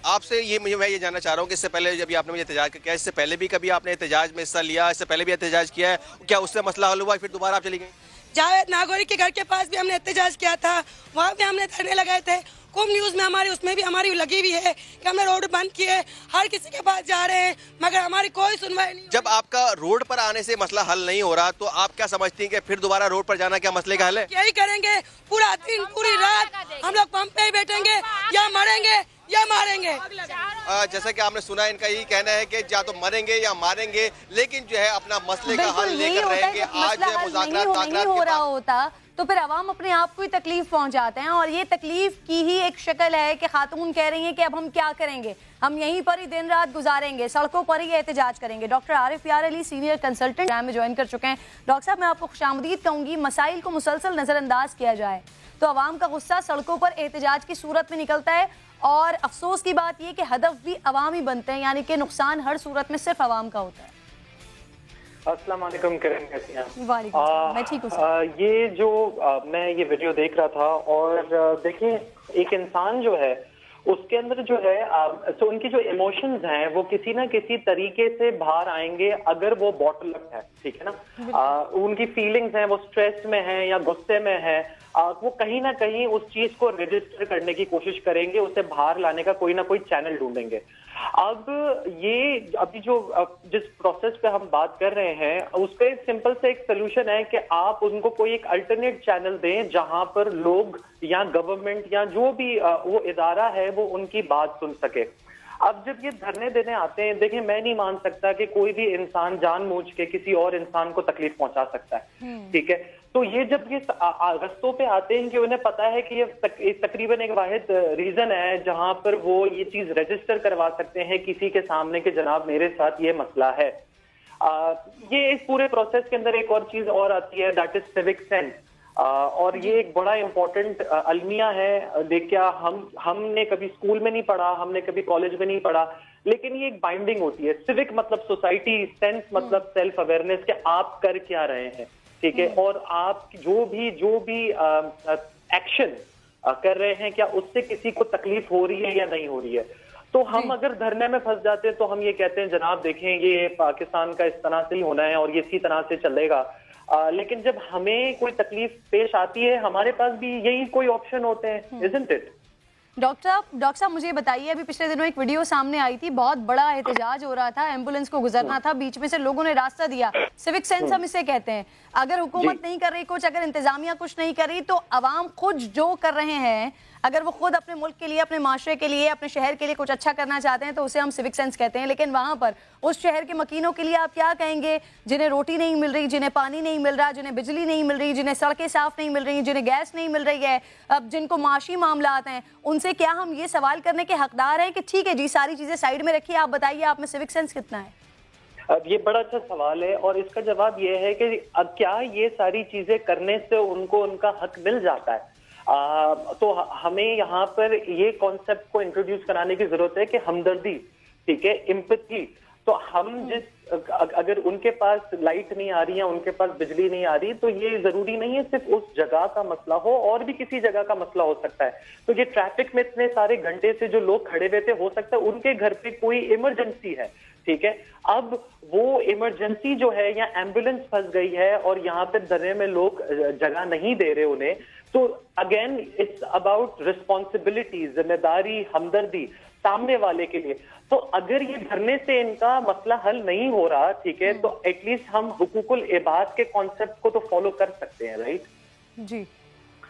[SPEAKER 19] आपसे मैं ये जानना चाह रहा हूँ कि इससे पहले जब आपने मुझे एहतजाज किया, इससे पहले भी कभी आपने एहतजाज में हिस्सा लिया? इससे पहले भी एहतजाज किया है? क्या उससे मसला हल हुआ, फिर दोबारा आप चली गई?
[SPEAKER 20] जावेद नागौरी के घर के पास भी हमने एहतजाज किया था, वहाँ भी हमने धरने लगाए थे। कुम न्यूज़ में हमारी, उसमें भी हमारी लगी हुई है कि हमने रोड बंद किए, हर किसी के पास जा रहे हैं, मगर हमारी कोई सुनवाई नहीं।
[SPEAKER 19] जब आपका रोड पर आने से मसला हल नहीं हो रहा, तो आप क्या समझती हैं कि फिर दोबारा रोड पर जाना क्या मसले का हल है?
[SPEAKER 20] यही करेंगे, पूरा दिन पूरी रात हम लोग पंप पे ही बैठेंगे, या मरेंगे या मारेंगे।
[SPEAKER 19] जैसा कि आपने सुना, इनका यही कहना है कि या तो मरेंगे या मारेंगे, लेकिन जो है अपना मसले का हल लेकर रहेंगे। आज
[SPEAKER 1] नहीं हो रहा होता तो फिर अवाम अपने आप को ही तकलीफ पहुंचाते हैं, और ये तकलीफ की ही एक शक्ल है कि खातून कह रही हैं कि अब हम क्या करेंगे, हम यहीं पर ही दिन रात गुजारेंगे, सड़कों पर ही एहतजाज करेंगे। डॉक्टर आरिफ यार अली सीनियर कंसल्टेंट में ज्वाइन कर चुके हैं। डॉक्टर साहब, मैं आपको खुशामदीद कहूंगी। मसाइल को मुसलसल नजरअंदाज किया जाए तो अवाम का गुस्सा सड़कों पर एहतजाज की सूरत में निकलता है, और अफसोस की बात यह कि हदफ भी अवाम ही बनते हैं, यानी कि नुकसान हर सूरत में सिर्फ अवाम का होता है।
[SPEAKER 21] अस्सलाम वालेकुम, किरण कैसी हैं?
[SPEAKER 1] वालेकुम, मैं ठीक हूँ।
[SPEAKER 21] ये जो मैं ये वीडियो देख रहा था, और देखिए एक इंसान जो है उसके अंदर जो है तो उनकी जो इमोशंस हैं वो किसी ना किसी तरीके से बाहर आएंगे अगर वो बॉटल अप है, ठीक है ना। उनकी फीलिंग्स हैं, वो स्ट्रेस में है या गुस्से में है, वो कहीं ना कहीं उस चीज को रजिस्टर करने की कोशिश करेंगे, उसे बाहर लाने का कोई ना कोई चैनल ढूंढेंगे। अब ये अभी जो जिस प्रोसेस पे हम बात कर रहे हैं उसका एक सिंपल से एक सोल्यूशन है कि आप उनको कोई एक अल्टरनेट चैनल दें जहां पर लोग या गवर्नमेंट या जो भी वो इदारा है वो उनकी बात सुन सके। अब जब ये धरने देने आते हैं, देखिए मैं नहीं मान सकता कि कोई भी इंसान जानबूझ के किसी और इंसान को तकलीफ पहुंचा सकता है, ठीक है। तो ये जब ये रस्तों पे आते हैं कि उन्हें पता है कि ये तकरीबन एक वाहिद रीजन है जहां पर वो ये चीज रजिस्टर करवा सकते हैं किसी के सामने कि जनाब मेरे साथ ये मसला है। ये इस पूरे प्रोसेस के अंदर एक और चीज और आती है, दैट इज सिविक सेंस। और ये एक बड़ा इंपॉर्टेंट अलमिया है। देखिए हमने कभी स्कूल में नहीं पढ़ा, हमने कभी कॉलेज में नहीं पढ़ा, लेकिन ये एक बाइंडिंग होती है। सिविक मतलब सोसाइटी, सेंस मतलब सेल्फ अवेयरनेस कि आप कर क्या रहे हैं, ठीक है, और आप जो भी एक्शन कर रहे हैं क्या उससे किसी को तकलीफ हो रही है या नहीं हो रही है। तो हम अगर धरने में फंस जाते हैं तो हम ये कहते हैं जनाब देखें ये पाकिस्तान का इस तरह से ही होना है और ये इसी तरह से चलेगा। लेकिन जब हमें कोई तकलीफ पेश आती है हमारे पास भी यही कोई ऑप्शन होते हैं, इज़न्ट इट?
[SPEAKER 1] डॉक्टर साहब मुझे बताइए, अभी पिछले दिनों एक वीडियो सामने आई थी, बहुत बड़ा एहतजाज हो रहा था, एम्बुलेंस को गुजरना था, बीच में से लोगों ने रास्ता दिया। सिविक सेंस हम इसे कहते हैं। अगर हुकूमत नहीं कर रही कुछ, अगर इंतजामिया कुछ नहीं कर रही, तो अवाम खुद जो कर रहे हैं, अगर वो खुद अपने मुल्क के लिए, अपने माशरे के लिए, अपने शहर के लिए कुछ अच्छा करना चाहते हैं तो उसे हम सिविक सेंस कहते हैं। लेकिन वहाँ पर उस शहर के मकीनों के लिए आप क्या कहेंगे जिन्हें रोटी नहीं मिल रही, जिन्हें पानी नहीं मिल रहा, जिन्हें बिजली नहीं मिल रही, जिन्हें सड़कें साफ नहीं मिल रही, जिन्हें गैस नहीं मिल रही है, अब जिनको माशी मामला आते हैं, उनसे क्या हम ये सवाल करने के हकदार हैं कि ठीक है जी सारी चीज़ें साइड में रखिए, आप बताइए आप में सिविक सेंस कितना है?
[SPEAKER 21] अब ये बड़ा अच्छा सवाल है और इसका जवाब ये है कि अब क्या ये सारी चीजें करने से उनको उनका हक मिल जाता है? तो हमें यहाँ पर ये कॉन्सेप्ट को इंट्रोड्यूस कराने की जरूरत है कि हमदर्दी ठीक है, एम्पैथी। तो हम अगर उनके पास लाइट नहीं आ रही है, उनके पास बिजली नहीं आ रही, तो ये जरूरी नहीं है सिर्फ उस जगह का मसला हो, और भी किसी जगह का मसला हो सकता है। तो ये ट्रैफिक में इतने सारे घंटे से जो लोग खड़े हुए थे, हो सकता है उनके घर पे कोई इमरजेंसी है, ठीक है। अब वो इमरजेंसी जो है, या एम्बुलेंस फंस गई है और यहाँ पे धरने में लोग जगह नहीं दे रहे उन्हें, तो अगेन इट्स अबाउट रिस्पॉन्सिबिलिटी, जिम्मेदारी, हमदर्दी सामने वाले के लिए। तो अगर ये धरने से इनका मसला हल नहीं हो रहा, ठीक है, तो एटलीस्ट हम हुकूकुल इबाद के कॉन्सेप्ट को तो फॉलो कर सकते हैं, राइट?
[SPEAKER 1] जी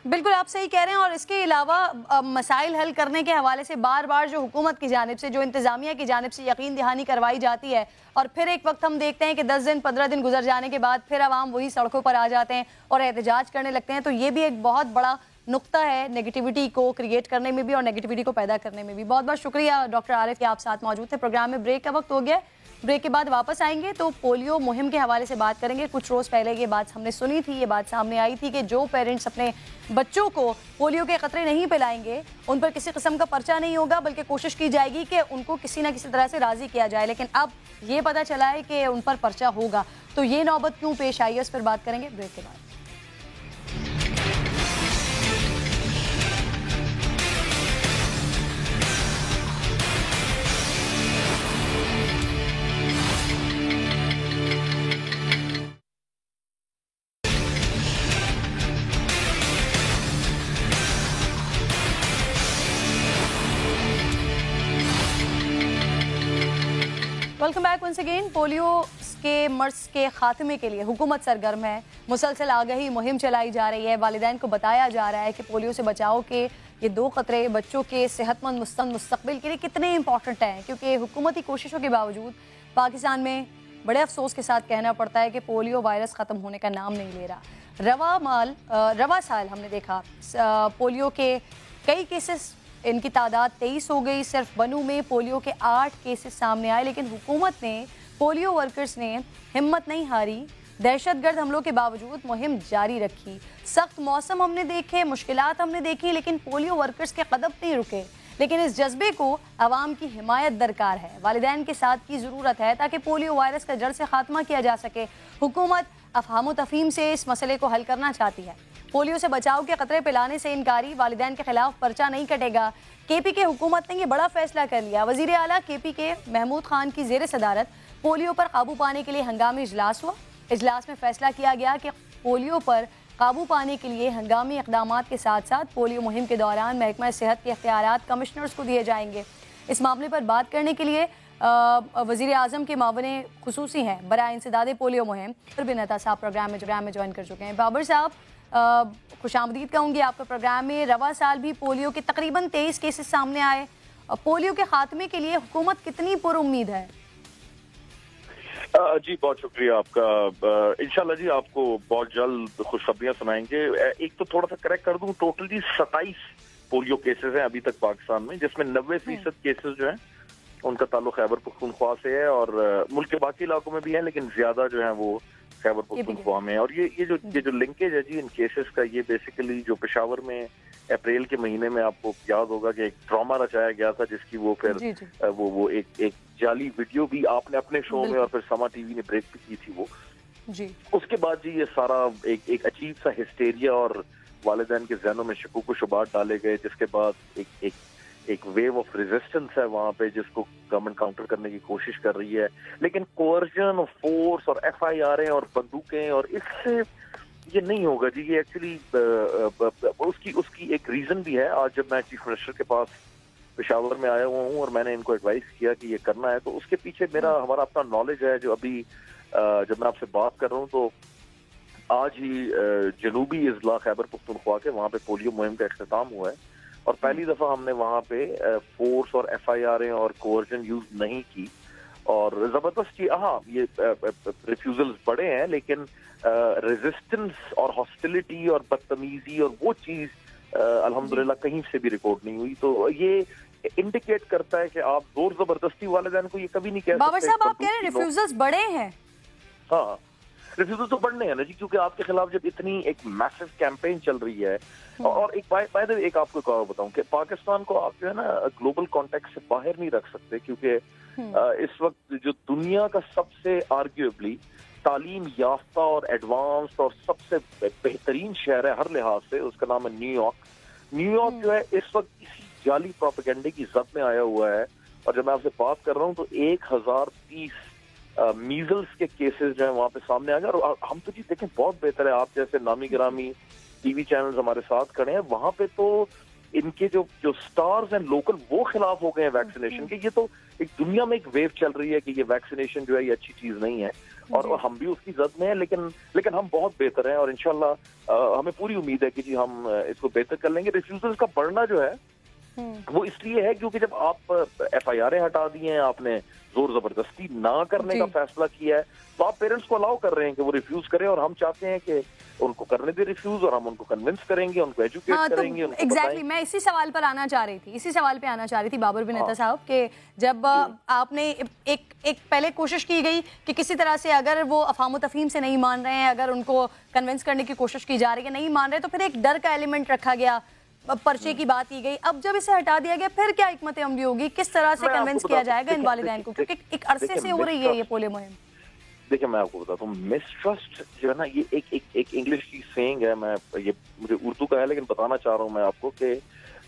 [SPEAKER 1] बिल्कुल, आप सही कह रहे हैं। और इसके अलावा मसाइल हल करने के हवाले से बार बार जो हुकूमत की जानिब से, जो इंतजामिया की जानिब से यकीन दहानी करवाई जाती है, और फिर एक वक्त हम देखते हैं कि 10 दिन 15 दिन गुजर जाने के बाद फिर अवाम वही सड़कों पर आ जाते हैं और एहतजाज करने लगते हैं। तो ये भी एक बहुत बड़ा नुक्ता है नेगेटिविटी को क्रिएट करने में भी और नेगेटिविटी को पैदा करने में भी। बहुत बहुत शुक्रिया डॉक्टर आरिफ कि आप साथ मौजूद थे। प्रोग्राम में ब्रेक का वक्त हो गया, ब्रेक के बाद वापस आएंगे तो पोलियो मुहिम के हवाले से बात करेंगे। कुछ रोज़ पहले ये बात हमने सुनी थी, ये बात सामने आई थी कि जो पेरेंट्स अपने बच्चों को पोलियो के खतरे नहीं पिलाएंगे, उन पर किसी किस्म का पर्चा नहीं होगा, बल्कि कोशिश की जाएगी कि उनको किसी न किसी तरह से राज़ी किया जाए। लेकिन अब ये पता चला है कि उन पर पर्चा होगा, तो ये नौबत क्यों पेश आई है, उस पर बात करेंगे ब्रेक के बाद। Welcome back once again. Polio के मर्ज के खात्मे के लिए हुकूमत सरगर्म है, मुसलसल आगाही मुहिम चलाई जा रही है। वालिदैन को बताया जा रहा है कि पोलियो से बचाव के ये 2 खतरे बच्चों के सेहतमंद मुस्तकबिल के लिए कितने इंपॉर्टेंट हैं, क्योंकि हुकूमती कोशिशों के बावजूद पाकिस्तान में बड़े अफसोस के साथ कहना पड़ता है कि पोलियो वायरस ख़त्म होने का नाम नहीं ले रहा। रवा साल हमने देखा पोलियो के कई केसेस, इनकी तादाद 23 हो गई। सिर्फ बनू में पोलियो के 8 केसेस सामने आए, लेकिन हुकूमत ने, पोलियो वर्कर्स ने हिम्मत नहीं हारी, दहशतगर्द हमलों के बावजूद मुहिम जारी रखी। सख्त मौसम हमने देखे, मुश्किलात हमने देखी, लेकिन पोलियो वर्कर्स के कदम नहीं रुके। लेकिन इस जज्बे को आवाम की हिमायत दरकार है, वालिदैन के साथ की ज़रूरत है, ताकि पोलियो वायरस का जड़ से खात्मा किया जा सके। हुकूमत अफहाम तफहीम से इस मसले को हल करना चाहती है। पोलियो से बचाव के खतरे पिलाने से इनकारी वालिदैन के खिलाफ पर्चा नहीं कटेगा। केपी के हुकूमत ने यह बड़ा फैसला कर लिया। वजीर आला केपी के महमूद खान की जेर सदारत पोलियो पर काबू पाने के लिए हंगामी इजलास हुआ। इजलास में फैसला किया गया कि पोलियो पर काबू पाने के लिए हंगामी इक़दामात के साथ साथ पोलियो मुहिम के दौरान महकमा सेहत के इख्तियारात कमिश्नर्स को दिए जाएंगे। इस मामले पर बात करने के लिए वज़ीर आज़म के मावने खुसूसी हैं बराए इंसदाद पोलियो मुहिम बिन अता साहब प्रोग्राम में ज्वाइन कर चुके हैं। बाबर साहब, खुशामदीद कहूँगी आपका प्रोग्राम में। रवा साल भी पोलियो के तकरीबन 23 केसेस सामने आए। पोलियो के खात्मे के लिए हुकूमत कितनी पुरुम्मीद है?
[SPEAKER 4] जी बहुत शुक्रिया आपका। इंशाल्लाह जी आपको बहुत जल्द खुशखबरियां सुनाएंगे। एक तो थोड़ा सा करेक्ट कर दूं, टोटली 27 पोलियो केसेस हैं अभी तक पाकिस्तान में, जिसमें 90% केसेस जो हैं उनका ताल्लुक खैबर पख्तूनख्वा से है, और मुल्क के बाकी इलाकों में भी है, लेकिन ज्यादा जो है वो खैबर पख्तूनख्वा में। और ये जो लिंकेज है जी इन केसेस का, ये बेसिकली जो पेशावर में अप्रैल के महीने में आपको याद होगा कि एक ट्रॉमा रचाया गया था, जिसकी वो फिर वो एक जाली वीडियो भी आपने अपने शो में और फिर समा टीवी ने ब्रेक भी की थी वो जी। उसके बाद जी ये सारा एक अजीब सा हिस्टेरिया और वालिदैन के जहनों में शकूक व शुबात डाले गए, जिसके बाद एक वेव ऑफ रेजिस्टेंस है वहां पे, जिसको गवर्नमेंट काउंटर करने की कोशिश कर रही है। लेकिन कोअर्जन और फोर्स और FIR और बंदूकें और इससे ये नहीं होगा जी। ये एक्चुअली उसकी एक रीजन भी है। आज जब मैं चीफ मिनिस्टर के पास पेशावर में आया हुआ हूँ और मैंने इनको एडवाइस किया कि ये करना है, तो उसके पीछे हमारा अपना नॉलेज है। जो अभी जब मैं आपसे बात कर रहा हूँ तो आज ही जनूबी इजला खैबर पख्तूनख्वा के वहाँ पे पोलियो मुहिम का इख्तिताम हुआ है, और पहली दफा हमने वहाँ पे फोर्स और FIR और कोअर्जन यूज नहीं की। और जबरदस्त ये रिफ्यूजल्स बड़े हैं, लेकिन रेजिस्टेंस और हॉस्टिलिटी और बदतमीजी और वो चीज अल्हम्दुलिल्लाह कहीं से भी रिकॉर्ड नहीं हुई। तो ये इंडिकेट करता है कि आप जोर जबरदस्ती वालिदैन को ये कभी नहीं कह सकते।
[SPEAKER 1] बाबर साहब, आप कह रहे हैं रिफ्यूजल्स बड़े हैं?
[SPEAKER 4] हाँ, रिफ्यूजल तो बढ़ने हैं ना जी, क्योंकि आपके खिलाफ जब इतनी एक मैसिव कैंपेन चल रही है। और एक बाय द वे एक आपको एक और बताऊं कि पाकिस्तान को आप जो है ना ग्लोबल कॉन्टेक्स्ट से बाहर नहीं रख सकते, क्योंकि इस वक्त जो दुनिया का सबसे आर्ग्यूएबली तालीम याफ्ता और एडवांस्ड और सबसे बेहतरीन शहर है हर लिहाज से, उसका नाम है न्यूयॉर्क। न्यूयॉर्क जो है इस वक्त इसी जाली प्रोपेगेंडे की जद में आया हुआ है। और जब मैं आपसे बात कर रहा हूँ तो 1030 मीजल्स के केसेस जो है वहां पे सामने आ गए। और हम तो जी देखें बहुत बेहतर है, आप जैसे नामी गिरामी टीवी चैनल्स हमारे साथ खड़े हैं, वहां पे तो इनके जो स्टार्स हैं लोकल वो खिलाफ हो गए हैं वैक्सीनेशन के। ये तो एक दुनिया में एक वेव चल रही है कि ये वैक्सीनेशन जो है ये अच्छी चीज नहीं है, और हम भी उसकी जद में है, लेकिन हम बहुत बेहतर हैं और इंशाल्लाह हमें पूरी उम्मीद है कि जी हम इसको बेहतर कर लेंगे। रिफ्यूजल्स का बढ़ना जो है वो इसलिए है क्योंकि जब आप FIR हटा दिए हैं, आपने जोर जबरदस्ती ना करने का फैसला किया है, तो आप पेरेंट्स को अलाउ कर रहे हैं कि वो रिफ्यूज करें, और हम चाहते हैं कि उनको करने दे रिफ्यूज, और हम उनको कन्विंस करेंगे, उनको एजुकेट करेंगे।
[SPEAKER 1] एग्जैक्टली मैं इसी सवाल पर आना चाह रही थी, इसी सवाल पे आना चाह रही थी बाबर बिन अता साहब कि जब आपने एक पहले कोशिश की गई कि किसी तरह से अगर वो अफाम तफहीम से नहीं मान रहे हैं, अगर उनको कन्विंस करने की कोशिश की जा रही है, नहीं मान रहे, तो फिर एक डर का एलिमेंट रखा गया, पर्चे की बात की गई। अब जब इसे हटा दिया गया फिर क्या हिकमत अमली होगी, किस तरह से कन्विंस किया जाएगा इन वालिदैन को, क्योंकि एक अरसे से हो रही है ये पोलियो मुहिम।
[SPEAKER 4] देखिए मैं आपको बताता हूँ, मिसट्रस्ट जो है ना ये एक इंग्लिश की सेइंग है, मैं ये मुझे उर्दू का है लेकिन बताना चाह रहा हूँ मैं आपको कि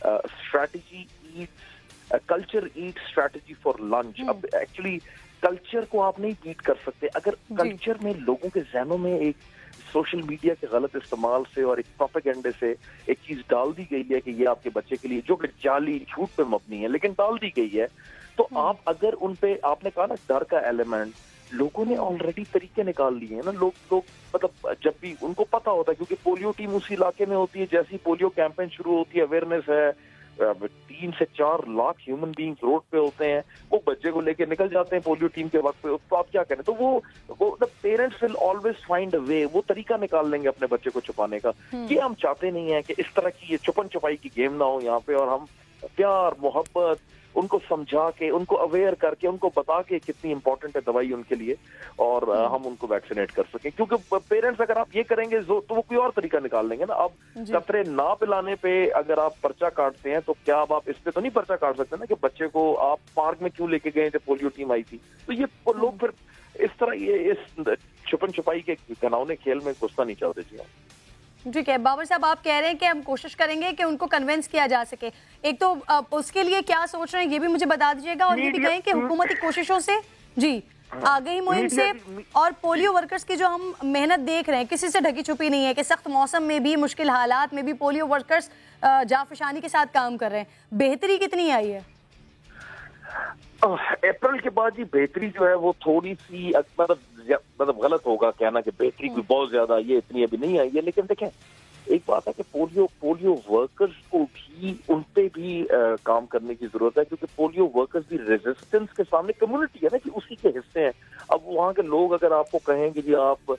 [SPEAKER 4] strategy Yeats culture eat strategy for lunch. अब एक्चुअली कल्चर को आप नहीं बीट कर सकते। अगर कल्चर में लोगों के जहनों में एक सोशल मीडिया के गलत इस्तेमाल से और एक प्रोपेगेंडे से एक चीज डाल दी गई है कि ये आपके बच्चे के लिए, जो कि जाली झूठ पे मबनी है लेकिन डाल दी गई है, तो आप अगर उन पे, आपने कहा ना डर का एलिमेंट, लोगों ने ऑलरेडी तरीके निकाल लिए हैं ना। लोग मतलब जब भी उनको पता होता है, क्योंकि पोलियो टीम उसी इलाके में होती है, जैसी पोलियो कैंपेन शुरू होती है, अवेयरनेस है, 3 से 4 लाख ह्यूमन बींग्स रोड पे होते हैं, वो बच्चे को लेके निकल जाते हैं पोलियो टीम के वक्त पे, तो आप क्या करें, तो वो the parents will always find a way, वो तरीका निकाल लेंगे अपने बच्चे को छुपाने का। ये हम चाहते नहीं है कि इस तरह की ये छुपन छुपाई की गेम ना हो यहाँ पे, और हम प्यार मोहब्बत उनको समझा के, उनको अवेयर करके, उनको बता के कितनी इंपॉर्टेंट है दवाई उनके लिए, और हम उनको वैक्सीनेट कर सकें। क्योंकि पेरेंट्स अगर आप ये करेंगे तो वो कोई और तरीका निकाल लेंगे ना। अब कतरे ना पिलाने पे अगर आप पर्चा काटते हैं, तो क्या अब आप इस पे तो नहीं पर्चा काट सकते ना कि बच्चे को आप पार्क में क्यों लेके गए थे, पोलियो टीम आई थी। तो ये लोग फिर इस तरह ये इस छुपन छुपाई के घिनौने खेल में घुसना नहीं चाहते जी।
[SPEAKER 1] ठीक है बाबर साहब, आप कह रहे हैं कि हम कोशिश करेंगे कि उनको कन्विंस किया जा सके। एक तो उसके लिए क्या सोच रहे हैं ये भी मुझे बता दीजिएगा, और ये भी कहें कि हुकूमती कोशिशों से जी आ गई मुहिम से, और पोलियो वर्कर्स की जो हम मेहनत देख रहे हैं किसी से ढकी छुपी नहीं है कि सख्त मौसम में भी, मुश्किल हालात में भी पोलियो वर्कर्स जाफशानी के साथ काम कर रहे हैं, बेहतरी कितनी आई है?
[SPEAKER 4] अप्रैल के बाद जी बेहतरी जो है वो थोड़ी सी, मतलब गलत होगा कहना कि बेहतरी कोई बहुत ज्यादा ये इतनी अभी नहीं आई है, लेकिन देखें एक बात है कि पोलियो वर्कर्स को भी, उन पे भी काम करने की जरूरत है, क्योंकि पोलियो वर्कर्स भी रेजिस्टेंस के सामने कम्युनिटी है ना कि उसी के हिस्से हैं। अब वहाँ के लोग अगर आपको कहेंगे जी आप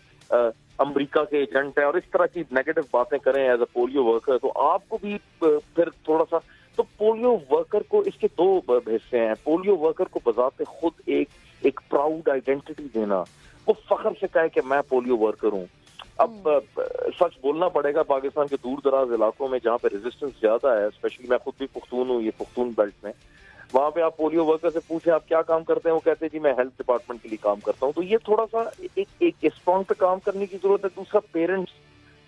[SPEAKER 4] अमेरिका के एजेंट है और इस तरह की नेगेटिव बातें करें एज अ पोलियो वर्कर, तो आपको भी फिर थोड़ा सा, तो पोलियो वर्कर को इसके 2 हिस्से हैं। पोलियो वर्कर को बजाते खुद एक प्राउड आइडेंटिटी देना, वो फख्र से कहे कि मैं पोलियो वर्कर हूँ। अब सच बोलना पड़ेगा, पाकिस्तान के दूर दराज इलाकों में जहाँ पे रेजिस्टेंस ज्यादा है, स्पेशली मैं खुद भी पुख्तून हूँ, ये पुख्तून बेल्ट में, वहाँ पे आप पोलियो वर्कर से पूछे आप क्या काम करते हैं, वो कहते हैं जी मैं हेल्थ डिपार्टमेंट के लिए काम करता हूँ। तो ये थोड़ा सा एक स्ट्रॉन्ग पे काम करने की जरूरत है। दूसरा पेरेंट्स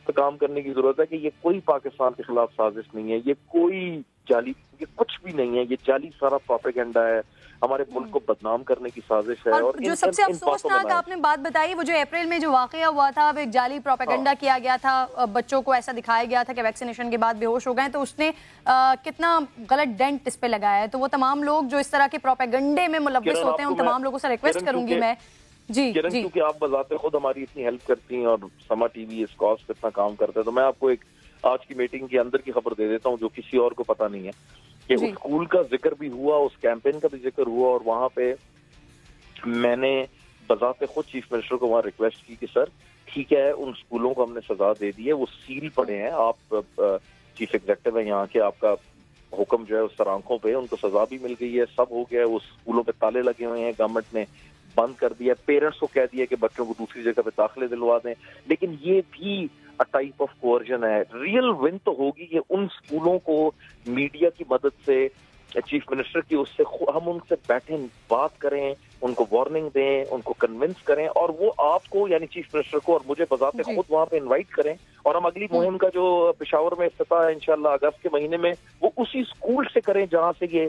[SPEAKER 4] पे काम करने की जरूरत है कि ये कोई पाकिस्तान के खिलाफ साजिश नहीं है, ये कोई जाली, ये कुछ भी नहीं है, ये जाली सारा प्रोपेगेंडा है, हमारे मुल्क को बदनाम करने की साजिश है। और
[SPEAKER 1] जो सबसे अफसोसनाक आपने बात बताई, वो जो अप्रैल में जो वाकया हुआ था, वो एक जाली प्रोपेगेंडा किया गया था, बच्चों को ऐसा दिखाया गया था कि वैक्सीनेशन के बाद बेहोश हो गए, तो उसने कितना गलत डेंट इस पे लगाया है। तो वो तमाम लोग जो इस तरह के प्रोपेगेंडे में मुलव्वस होते हैं, उन तमाम लोगों से रिक्वेस्ट करूंगी मैं जी
[SPEAKER 4] किरण, क्योंकि आप बजाते खुद हमारी इतनी हेल्प करती हैं और समा टीवी इस कॉज पे इतना काम करता है, तो मैं आपको एक आज की मीटिंग के अंदर की खबर दे देता हूँ जो किसी और को पता नहीं है कि उस स्कूल का जिक्र भी हुआ, उस कैंपेन का भी जिक्र हुआ, और वहां पे मैंने बजाते खुद चीफ मिनिस्टर को वहां रिक्वेस्ट की कि सर ठीक है, उन स्कूलों को हमने सजा दे दी है, वो सील पड़े हैं, आप चीफ एग्जेक्टिव है यहाँ के, आपका हुक्म जो है उस तरह आंखों पे, उनको सजा भी मिल गई है, सब हो गया है, वो स्कूलों पे ताले लगे हुए हैं, गवर्नमेंट ने बंद कर दिया, पेरेंट्स को कह दिया कि बच्चों को दूसरी जगह पे दाखिले दिलवा दें, लेकिन ये भी अ टाइप ऑफ कोअर्जन है। रियल विन तो होगी कि उन स्कूलों को मीडिया की मदद से, चीफ मिनिस्टर की उससे हम उनसे बैठें, बात करें, उनको वार्निंग दें, उनको कन्विंस करें, और वो आपको यानी चीफ मिनिस्टर को और मुझे बजाते खुद वहां पे इनवाइट करें, और हम अगली मुहिम का जो पेशावर में इफ्तिताह है इंशाल्लाह अगस्त के महीने में, वो उसी स्कूल से करें जहां से ये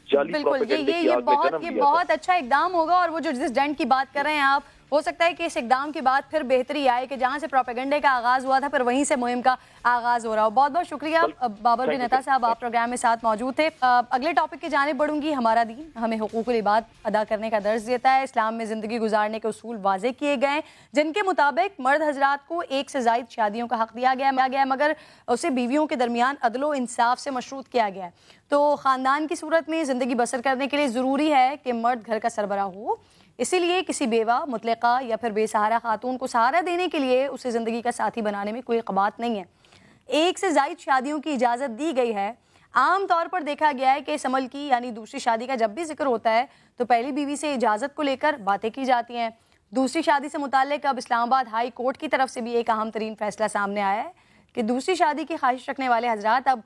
[SPEAKER 4] जाली प्रोपेगेंडे की आग में जन्म लिया था।
[SPEAKER 1] बहुत अच्छा इकदाम होगा, और वो जो जिस डंड की बात कर रहे हैं आप, हो सकता है कि इस इकदाम के बाद फिर बेहतरी आए कि जहां से प्रोपेगेंडे का आगाज हुआ था फिर वहीं से मुहिम का आगाज हो रहा हो। बहुत बहुत शुक्रिया बाबर बिन अता साहब, आप प्रोग्राम में साथ मौजूद थे। अगले टॉपिक की जानिब बढ़ूंगी। हमारा दीन हमें हुकूकुल इबाद अदा करने का दर्ज देता है। इस्लाम में जिंदगी गुजारने के उसूल वाजे किए गए, जिनके मुताबिक मर्द हजरात को एक से ज्यादा शादियों का हक दिया गया है, मगर उसे बीवियों के दरमियान अदलो इंसाफ से मशरूत किया गया है। तो खानदान की सूरत में जिंदगी बसर करने के लिए जरूरी है कि मर्द घर का सरबरा हो। इसीलिए किसी बेवा, मुतलका या फिर बेसहारा खातून को सहारा देने के लिए उसे ज़िंदगी का साथी बनाने में कोई क़बात नहीं है। एक से ज़ायद शादियों की इजाज़त दी गई है। आम तौर पर देखा गया है कि इस अमल की यानी दूसरी शादी का जब भी जिक्र होता है तो पहली बीवी से इजाज़त को लेकर बातें की जाती हैं। दूसरी शादी से मुताल्लिक़ अब इस्लामाबाद हाई कोर्ट की तरफ से भी एक अहम तरीन फैसला सामने आया है कि दूसरी शादी की ख्वाहिश रखने वाले हजरात अब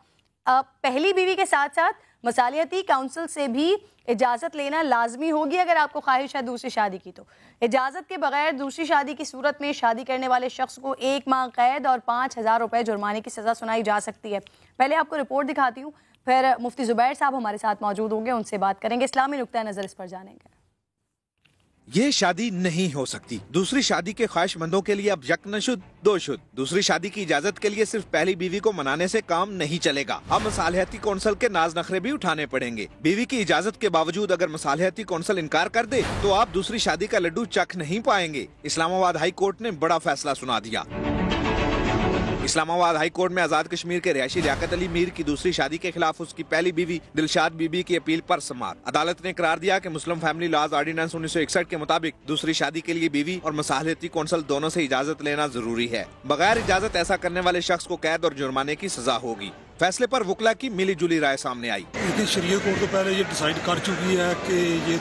[SPEAKER 1] पहली बीवी के साथ साथ मसालियती काउंसिल से भी इजाज़त लेना लाजमी होगी। अगर आपको ख्वाहिश है दूसरी शादी की, तो इजाज़त के बगैर दूसरी शादी की सूरत में शादी करने वाले शख्स को 1 माह कैद और 5,000 रुपये जुर्माने की सज़ा सुनाई जा सकती है। पहले आपको रिपोर्ट दिखाती हूँ, फिर मुफ्ती ज़ुबैर साहब हमारे साथ मौजूद होंगे, उनसे बात करेंगे, इस्लामी नुक्ता नज़र इस पर जानेंगे।
[SPEAKER 6] ये शादी नहीं हो सकती। दूसरी शादी के ख्वाहिशमंदों के लिए अब यक न शुद्ध दो शुद्ध। दूसरी शादी की इजाजत के लिए सिर्फ पहली बीवी को मनाने से काम नहीं चलेगा। अब मसालिहती कौंसिल के नाज नखरे भी उठाने पड़ेंगे। बीवी की इजाजत के बावजूद अगर मसालिहती कौंसिल इनकार कर दे तो आप दूसरी शादी का लड्डू चख नहीं पाएंगे। इस्लामाबाद हाई कोर्ट ने बड़ा फैसला सुना दिया। इस्लामाबाद हाई कोर्ट में आजाद कश्मीर के रिहायशी लियाकत अली मीर की दूसरी शादी के खिलाफ उसकी पहली बीवी दिलशाद बीबी की अपील पर समाअत। अदालत ने करार दिया कि मुस्लिम फैमिली लॉज ऑर्डिनेंस 1961 के मुताबिक दूसरी शादी के लिए बीवी और मसालिहती कौंसिल दोनों से इजाजत लेना जरूरी है। बगैर इजाजत ऐसा करने वाले शख्स को कैद और जुर्माने की सजा होगी। फैसले पर वकला की मिली जुली राय सामने आई।
[SPEAKER 22] लेकिन शरीया कोर्ट तो पहले ये डिसाइड कर चुकी है कि ये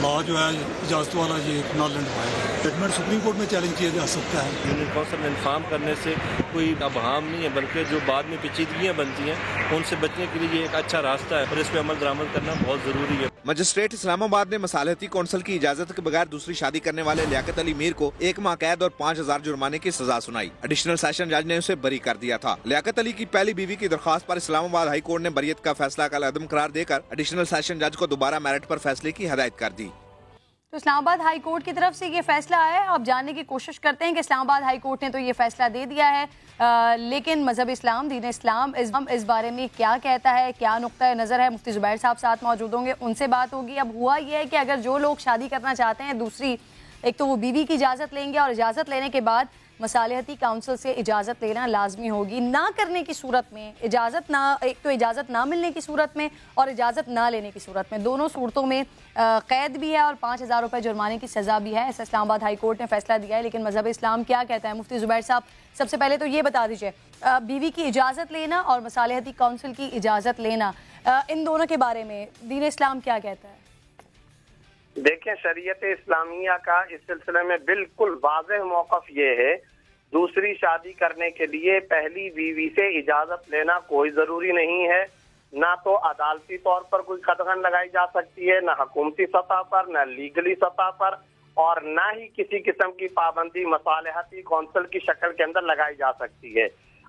[SPEAKER 22] लॉ जो है इजाजत वाला ये नॉन एंड वाइड जजमेंट सुप्रीम कोर्ट में चैलेंज किया जा सकता है।
[SPEAKER 23] यूनियन काउंसिल में इन्फॉर्म करने से कोई अबहाम नहीं है, बल्कि जो बाद में पेचीदगियाँ बनती हैं उनसे बचने के लिए ये एक अच्छा रास्ता है और इस पर अमल दरामद करना बहुत जरूरी है।
[SPEAKER 6] मजिस्ट्रेट इस्लामाबाद ने मसालिहती कौंसिल की इजाजत के बगैर दूसरी शादी करने वाले लियाकत अली मीर को 1 माह कैद और 5,000 जुर्माने की सजा सुनाई। एडिशनल सेशन जज ने उसे बरी कर दिया था। लियाकत अली की पहली बीवी की दरख्वास्त पर इस्लामाबाद हाई कोर्ट ने बरियत का फैसला कलअदम करार देकर एडिशनल सेशन जज को दोबारा मेरिट पर फैसले की हिदायत कर दी।
[SPEAKER 1] तो इस्लामाबाद हाई कोर्ट की तरफ से ये फैसला आया है। आप जानने की कोशिश करते हैं कि इस्लामाबाद हाई कोर्ट ने तो ये फैसला दे दिया है, लेकिन मजहब इस्लाम, दीन इस्लाम इस बारे में क्या कहता है, क्या नुक्ता नज़र है, मुफ्ती ज़ुबैर साहब साथ मौजूद होंगे, उनसे बात होगी। अब हुआ ये है कि अगर जो लोग शादी करना चाहते हैं दूसरी, एक तो वो बीवी की इजाज़त लेंगे और इजाज़त लेने के बाद मसालिहती काउंसिल से इजाज़त लेना लाजमी होगी। ना करने की सूरत में इजाज़त ना, एक तो इजाज़त ना मिलने की सूरत में और इजाज़त ना लेने की सूरत में, दोनों सूरतों में कैद भी है और 5,000 रुपये जुर्माने की सज़ा भी है। ऐसा इस्लामाबाद हाई कोर्ट ने फैसला दिया है। लेकिन मजहब इस्लाम क्या कहता है, मुफ्ती ज़ुबैर साहब सबसे पहले तो ये बता दीजिए, बीवी की इजाज़त लेना और मसालिहती काउंसिल की इजाज़त लेना, इन दोनों के बारे में दीन इस्लाम क्या कहता है?
[SPEAKER 24] देखें, शरीयत इस्लामिया का इस सिलसिले में बिल्कुल वाज़ेह मौक़िफ़ ये है, दूसरी शादी करने के लिए पहली बीवी से इजाजत लेना कोई जरूरी नहीं है। ना तो अदालती तौर पर कोई कदगन लगाई जा सकती है, ना हुकूमती सतह पर, ना लीगली सतह पर, और ना ही किसी किस्म की पाबंदी मसालिहती कौंसिल की शक्ल के अंदर लगाई जा सकती है।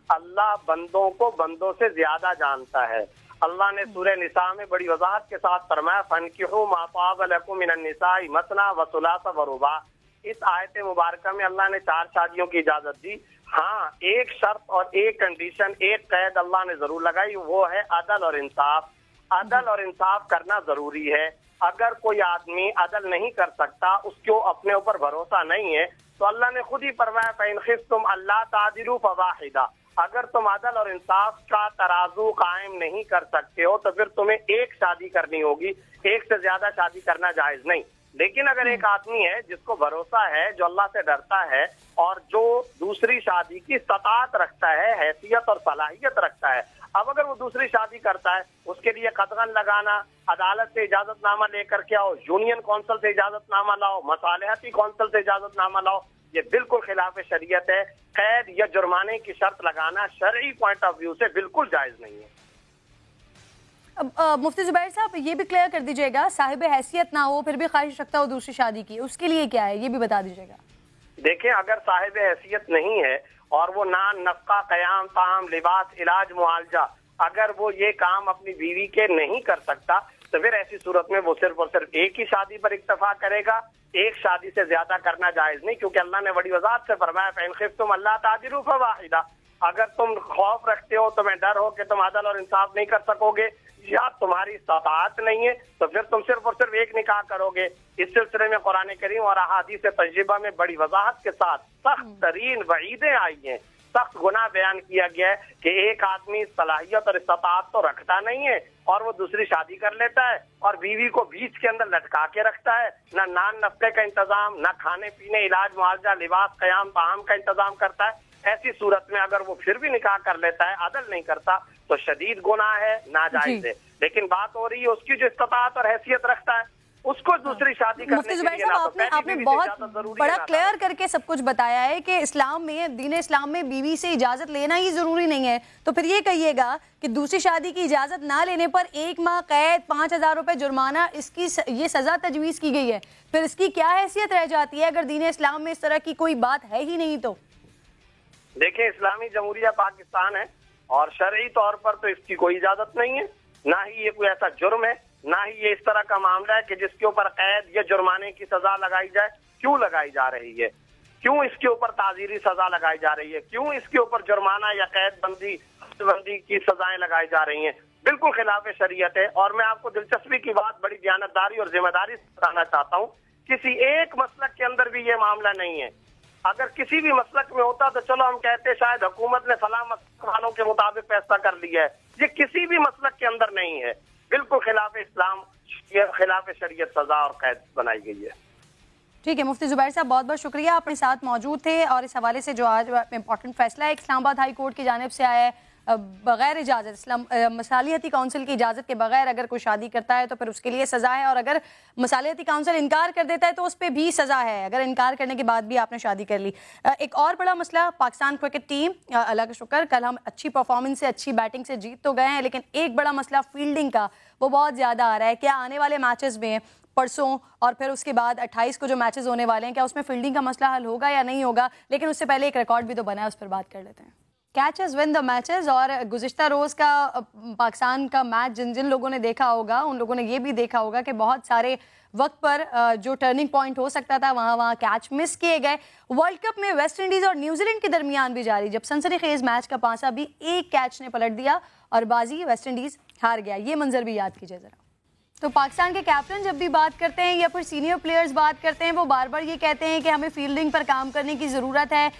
[SPEAKER 24] अल्लाह बंदों को बंदों से ज्यादा जानता है। अल्लाह ने सूरह निसा में बड़ी वजाहत के साथ फरमाया, फनकिहू मा ताब लकुम मिनन निसाई मसना व सुलासा व रुबा। इस आयत मुबारका में अल्लाह ने 4 शादियों की इजाजत दी। हाँ, एक शर्त और एक कंडीशन, एक कैद अल्लाह ने जरूर लगाई, वो है अदल और इंसाफ। अदल और इंसाफ करना जरूरी है। अगर कोई आदमी अदल नहीं कर सकता, उसको अपने ऊपर भरोसा नहीं है, तो अल्लाह ने खुद ही फरमाया, फइन खिफ्तुम अल्ला तादिलू फवाहिदा। अगर तुम अदल और इंसाफ का तराजू कायम नहीं कर सकते हो तो फिर तुम्हें एक शादी करनी होगी, एक से ज्यादा शादी करना जायज नहीं। लेकिन अगर एक आदमी है जिसको भरोसा है, जो अल्लाह से डरता है और जो दूसरी शादी की सताअत रखता है, हैसियत और सलाहियत रखता है, अब अगर वो दूसरी शादी करता है, उसके लिए कतगन लगाना, अदालत से इजाजतनामा लेकर के आओ, यूनियन कौंसिल से इजाजतनामा लाओ, मसालहती कौंसिल से इजाजतनामा लाओ, ये बिल्कुल खिलाफ शरीयत है। कैद या जुर्माने की शर्त लगाना शरई पॉइंट ऑफ व्यू से बिल्कुल जायज नहीं है।
[SPEAKER 1] अब मुफ्ती जुबैर साहब ये भी क्लियर कर दीजिएगा, साहिब हैसियत ना हो फिर भी ख्वाहिश रखता हो दूसरी शादी की, उसके लिए क्या है ये भी बता दीजिएगा।
[SPEAKER 24] देखिए, अगर साहिब हैसियत नहीं है और वो नान, नफका, कयाम, ताम, लिबास, इलाज, मुआवजा, अगर वो ये काम अपनी बीवी के नहीं कर सकता तो फिर ऐसी सूरत में वो सिर्फ और सिर्फ एक ही शादी पर इक्तफा करेगा। एक शादी से ज्यादा करना जायज नहीं, क्योंकि अल्लाह ने बड़ी वजाहत से फरमाया, फ़इन खिफ्तुम अल्ला तादिलू फवाहिदा, अगर तुम खौफ रखते हो, तुम्हें डर हो कि तुम अदल और इंसाफ नहीं कर सकोगे या तुम्हारी इस्तात नहीं है, तो फिर तुम सिर्फ और सिर्फ एक निकाह करोगे। इस सिलसिले में कुरान करीम और अहादीस तजरिबा में बड़ी वजाहत के साथ सख्त तरीन वईदें आई हैं, सख्त गुनाह बयान किया गया है कि एक आदमी सलाहियत और इस्तात तो रखता नहीं है और वो दूसरी शादी कर लेता है और बीवी को बीच के अंदर लटका के रखता है, ना नान नफ्के का इंतजाम, ना खाने पीने, इलाज, मुआवजा, लिबास, कयाम, ताम का इंतजाम करता है। ऐसी सूरत में अगर वो फिर भी निकाह कर लेता है, अदल नहीं करता, तो शदीद गुनाह है, नाजायज है। लेकिन बात हो रही है उसकी जो इस्तात और हैसियत रखता है, उसको दूसरी शादी करने के लिए ना,
[SPEAKER 1] आपने बहुत बड़ा क्लियर करके सब कुछ बताया है कि इस्लाम में, दीन इस्लाम में बीवी से इजाजत लेना ही जरूरी नहीं है। तो फिर ये कहिएगा कि दूसरी शादी की इजाजत ना लेने पर 1 माह कैद, 5,000 रुपए जुर्माना, इसकी ये सजा तजवीज की गई है, फिर इसकी क्या हैसियत रह जाती है अगर दीन इस्लाम में इस तरह की कोई बात है ही नहीं तो?
[SPEAKER 24] देखिए, इस्लामी जमहूरिया पाकिस्तान है और शरई तौर पर तो इसकी कोई इजाजत नहीं है, ना ही ये कोई ऐसा जुर्म है, ना ही ये इस तरह का मामला है कि जिसके ऊपर कैद या जुर्माने की सजा लगाई जाए। क्यों लगाई जा रही है? क्यों इसके ऊपर ताजीरी सजा लगाई जा रही है? क्यों इसके ऊपर जुर्माना या कैद बंदी की सजाएं लगाई जा रही हैं? बिल्कुल खिलाफ शरीयत है। और मैं आपको दिलचस्पी की बात बड़ी दयानतदारी और जिम्मेदारी से बताना चाहता हूँ, किसी एक मसलक के अंदर भी ये मामला नहीं है। अगर किसी भी मसलक में होता तो चलो हम कहते शायद हुकूमत ने फलां मसलक वालों के मुताबिक फैसला कर लिया है। ये किसी भी मसलक के अंदर नहीं है, बिल्कुल खिलाफ इस्लाम, खिलाफ शरीयत सजा और कैद बनाई गई है।
[SPEAKER 1] ठीक है मुफ्ती जुबैर साहब, बहुत बहुत शुक्रिया, अपने साथ मौजूद थे। और इस हवाले से जो आज इंपॉर्टेंट फैसला है इस्लामाबाद हाई कोर्ट की जानिब से आया है, बगैर इजाज़त, मसालियती काउंसिल की इजाज़त के बगैर अगर कोई शादी करता है तो फिर उसके लिए सज़ा है, और अगर मसालियती काउंसिल इनकार कर देता है तो उस पर भी सज़ा है, अगर इनकार करने के बाद भी आपने शादी कर ली। एक और बड़ा मसला, पाकिस्तान क्रिकेट टीम, अल्लाह का शुक्र कल हम अच्छी परफॉर्मेंस से, अच्छी बैटिंग से जीत तो गए हैं, लेकिन एक बड़ा मसला फील्डिंग का वो बहुत ज़्यादा आ रहा है। क्या आने वाले मैचेस में, परसों और फिर उसके बाद 28 को जो मैचेस होने वाले हैं, क्या उसमें फील्डिंग का मसला हल होगा या नहीं होगा? लेकिन उससे पहले एक रिकॉर्ड भी तो बना है, उस पर बात कर लेते हैं। कैचेस विन द मैचेस, और गुज़िश्ता रोज़ का पाकिस्तान का मैच जिन जिन लोगों ने देखा होगा उन लोगों ने ये भी देखा होगा कि बहुत सारे वक्त पर जो टर्निंग पॉइंट हो सकता था वहाँ कैच मिस किए गए। वर्ल्ड कप में वेस्ट इंडीज़ और न्यूजीलैंड के दरमियान भी जारी, जब सनसनीखेज मैच का पासा भी एक कैच ने पलट दिया और बाजी वेस्ट इंडीज़ हार गया। ये मंजर भी याद कीजिए ज़रा। तो पाकिस्तान के कैप्टन जब भी बात करते हैं या फिर सीनियर प्लेयर्स बात करते हैं, वो बार बार ये कहते हैं कि हमें फील्डिंग पर काम करने की ज़रूरत है,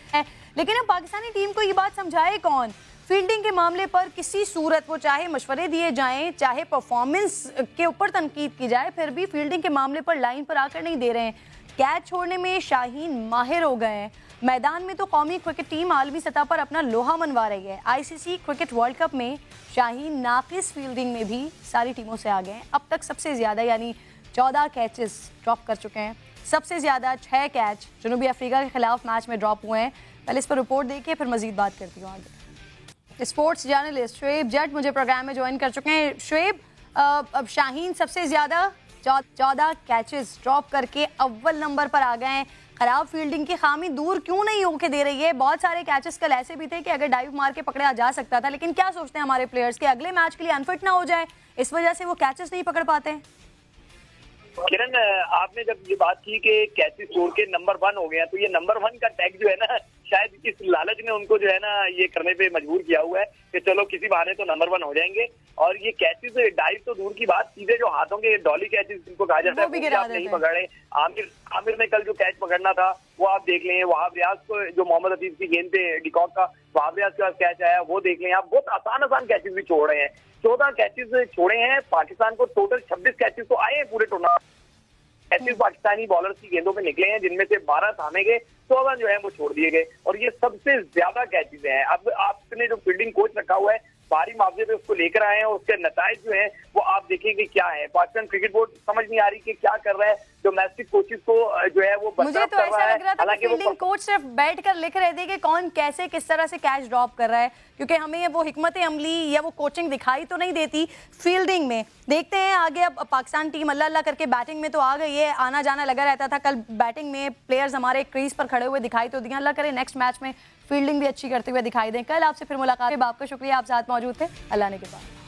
[SPEAKER 1] लेकिन अब पाकिस्तानी टीम को ये बात समझाए कौन? फील्डिंग के मामले पर किसी सूरत, वो चाहे मशवरे दिए जाएं, चाहे परफॉर्मेंस के ऊपर तनकीद की जाए, फिर भी फील्डिंग के मामले पर लाइन पर आकर नहीं दे रहे हैं। कैच छोड़ने में शाहीन माहिर हो गए हैं। मैदान में तो कौमी क्रिकेट टीम आलमी सतह पर अपना लोहा मनवा रही है। ICC क्रिकेट वर्ल्ड कप में शाहीन नाकिस फील्डिंग में भी सारी टीमों से आगे हैं। अब तक सबसे ज़्यादा यानी 14 कैचेस ड्रॉप कर चुके हैं। सबसे ज़्यादा 6 कैच जनूबी अफ्रीका के खिलाफ मैच में ड्रॉप हुए हैं। पहले इस पर रिपोर्ट देखिए, फिर मजीद बात करती हूँ आगे। स्पोर्ट्स जर्नलिस्ट शुएब जट मुझे प्रोग्राम में ज्वाइन कर चुके हैं। शुएब, अब शाहीन सबसे ज़्यादा 14 कैचेस ड्रॉप करके अव्वल नंबर पर आ गए हैं। खराब फील्डिंग की खामी दूर क्यों नहीं होके दे रही है? बहुत सारे कैचेस कल ऐसे भी थे कि अगर डाइव मार के पकड़ा जा सकता था, लेकिन क्या सोचते हैं हमारे प्लेयर्स के अगले मैच के लिए अनफिट ना हो जाए, इस वजह से वो कैचेस नहीं पकड़ पाते हैं?
[SPEAKER 2] किरण, आपने जब ये बात की कि कैचेस छोड़ के नंबर 1 हो गया, तो ये नंबर 1 का टैग जो है ना, शायद इस लालच ने उनको जो है ना ये करने पे मजबूर किया हुआ है कि चलो किसी बहाने तो नंबर 1 हो जाएंगे। और ये कैचेस डाइव तो दूर की बात, सीधे जो हाथों के डॉली कैचेस जिनको कहा जाता है वो भी आप नहीं पकड़े। आमिर ने कल जो कैच पकड़ना था वो आप देख लें। वहाब रियाज को जो मोहम्मद हफीज की गेंद पे डिकॉक का वहाब रियाज के पास कैच आया वो देख लें आप। बहुत आसान कैचेस भी छोड़ रहे हैं। 14 कैचेस छोड़े हैं। पाकिस्तान को टोटल 26 कैचेस तो आए हैं पूरे टूर्नामेंट। कैचेस पाकिस्तानी बॉलर्स की गेंदों पे निकले हैं, जिनमें से 12 थामे गए, 14 जो है वो छोड़ दिए गए, और ये सबसे ज्यादा कैचेस हैं। अब आपने जो फील्डिंग कोच रखा हुआ है, बारी सरकारी मुआवजे पे उसको लेकर आए हैं और उसके नताइज जो है वो आप देखेंगे क्या है। पाकिस्तान क्रिकेट बोर्ड समझ नहीं आ रही कि क्या कर रहा है, डोमेस्टिक कोचेस को जो है वो
[SPEAKER 1] मुझे तो ऐसा लग रहा था कि फील्डिंग कोच सिर्फ बैठकर लिख रहे थे कि कौन कैसे किस तरह से कैच ड्रॉप कर रहा है, क्योंकि हमें वो हिकमत अमली या वो कोचिंग दिखाई तो नहीं देती फील्डिंग में। देखते हैं आगे। अब पाकिस्तान टीम अल्लाह अल्लाह करके बैटिंग में तो आ गई है, आना जाना लगा रहता था। कल बैटिंग में प्लेयर्स हमारे क्रीज पर खड़े हुए दिखाई तो दिया, अल्लाह करे नेक्स्ट मैच में फील्डिंग भी अच्छी करते हुए दिखाई दें। कल आपसे फिर मुलाकात है। आपका शुक्रिया, आप साथ मौजूद थे। अल्लाह ने के बाद।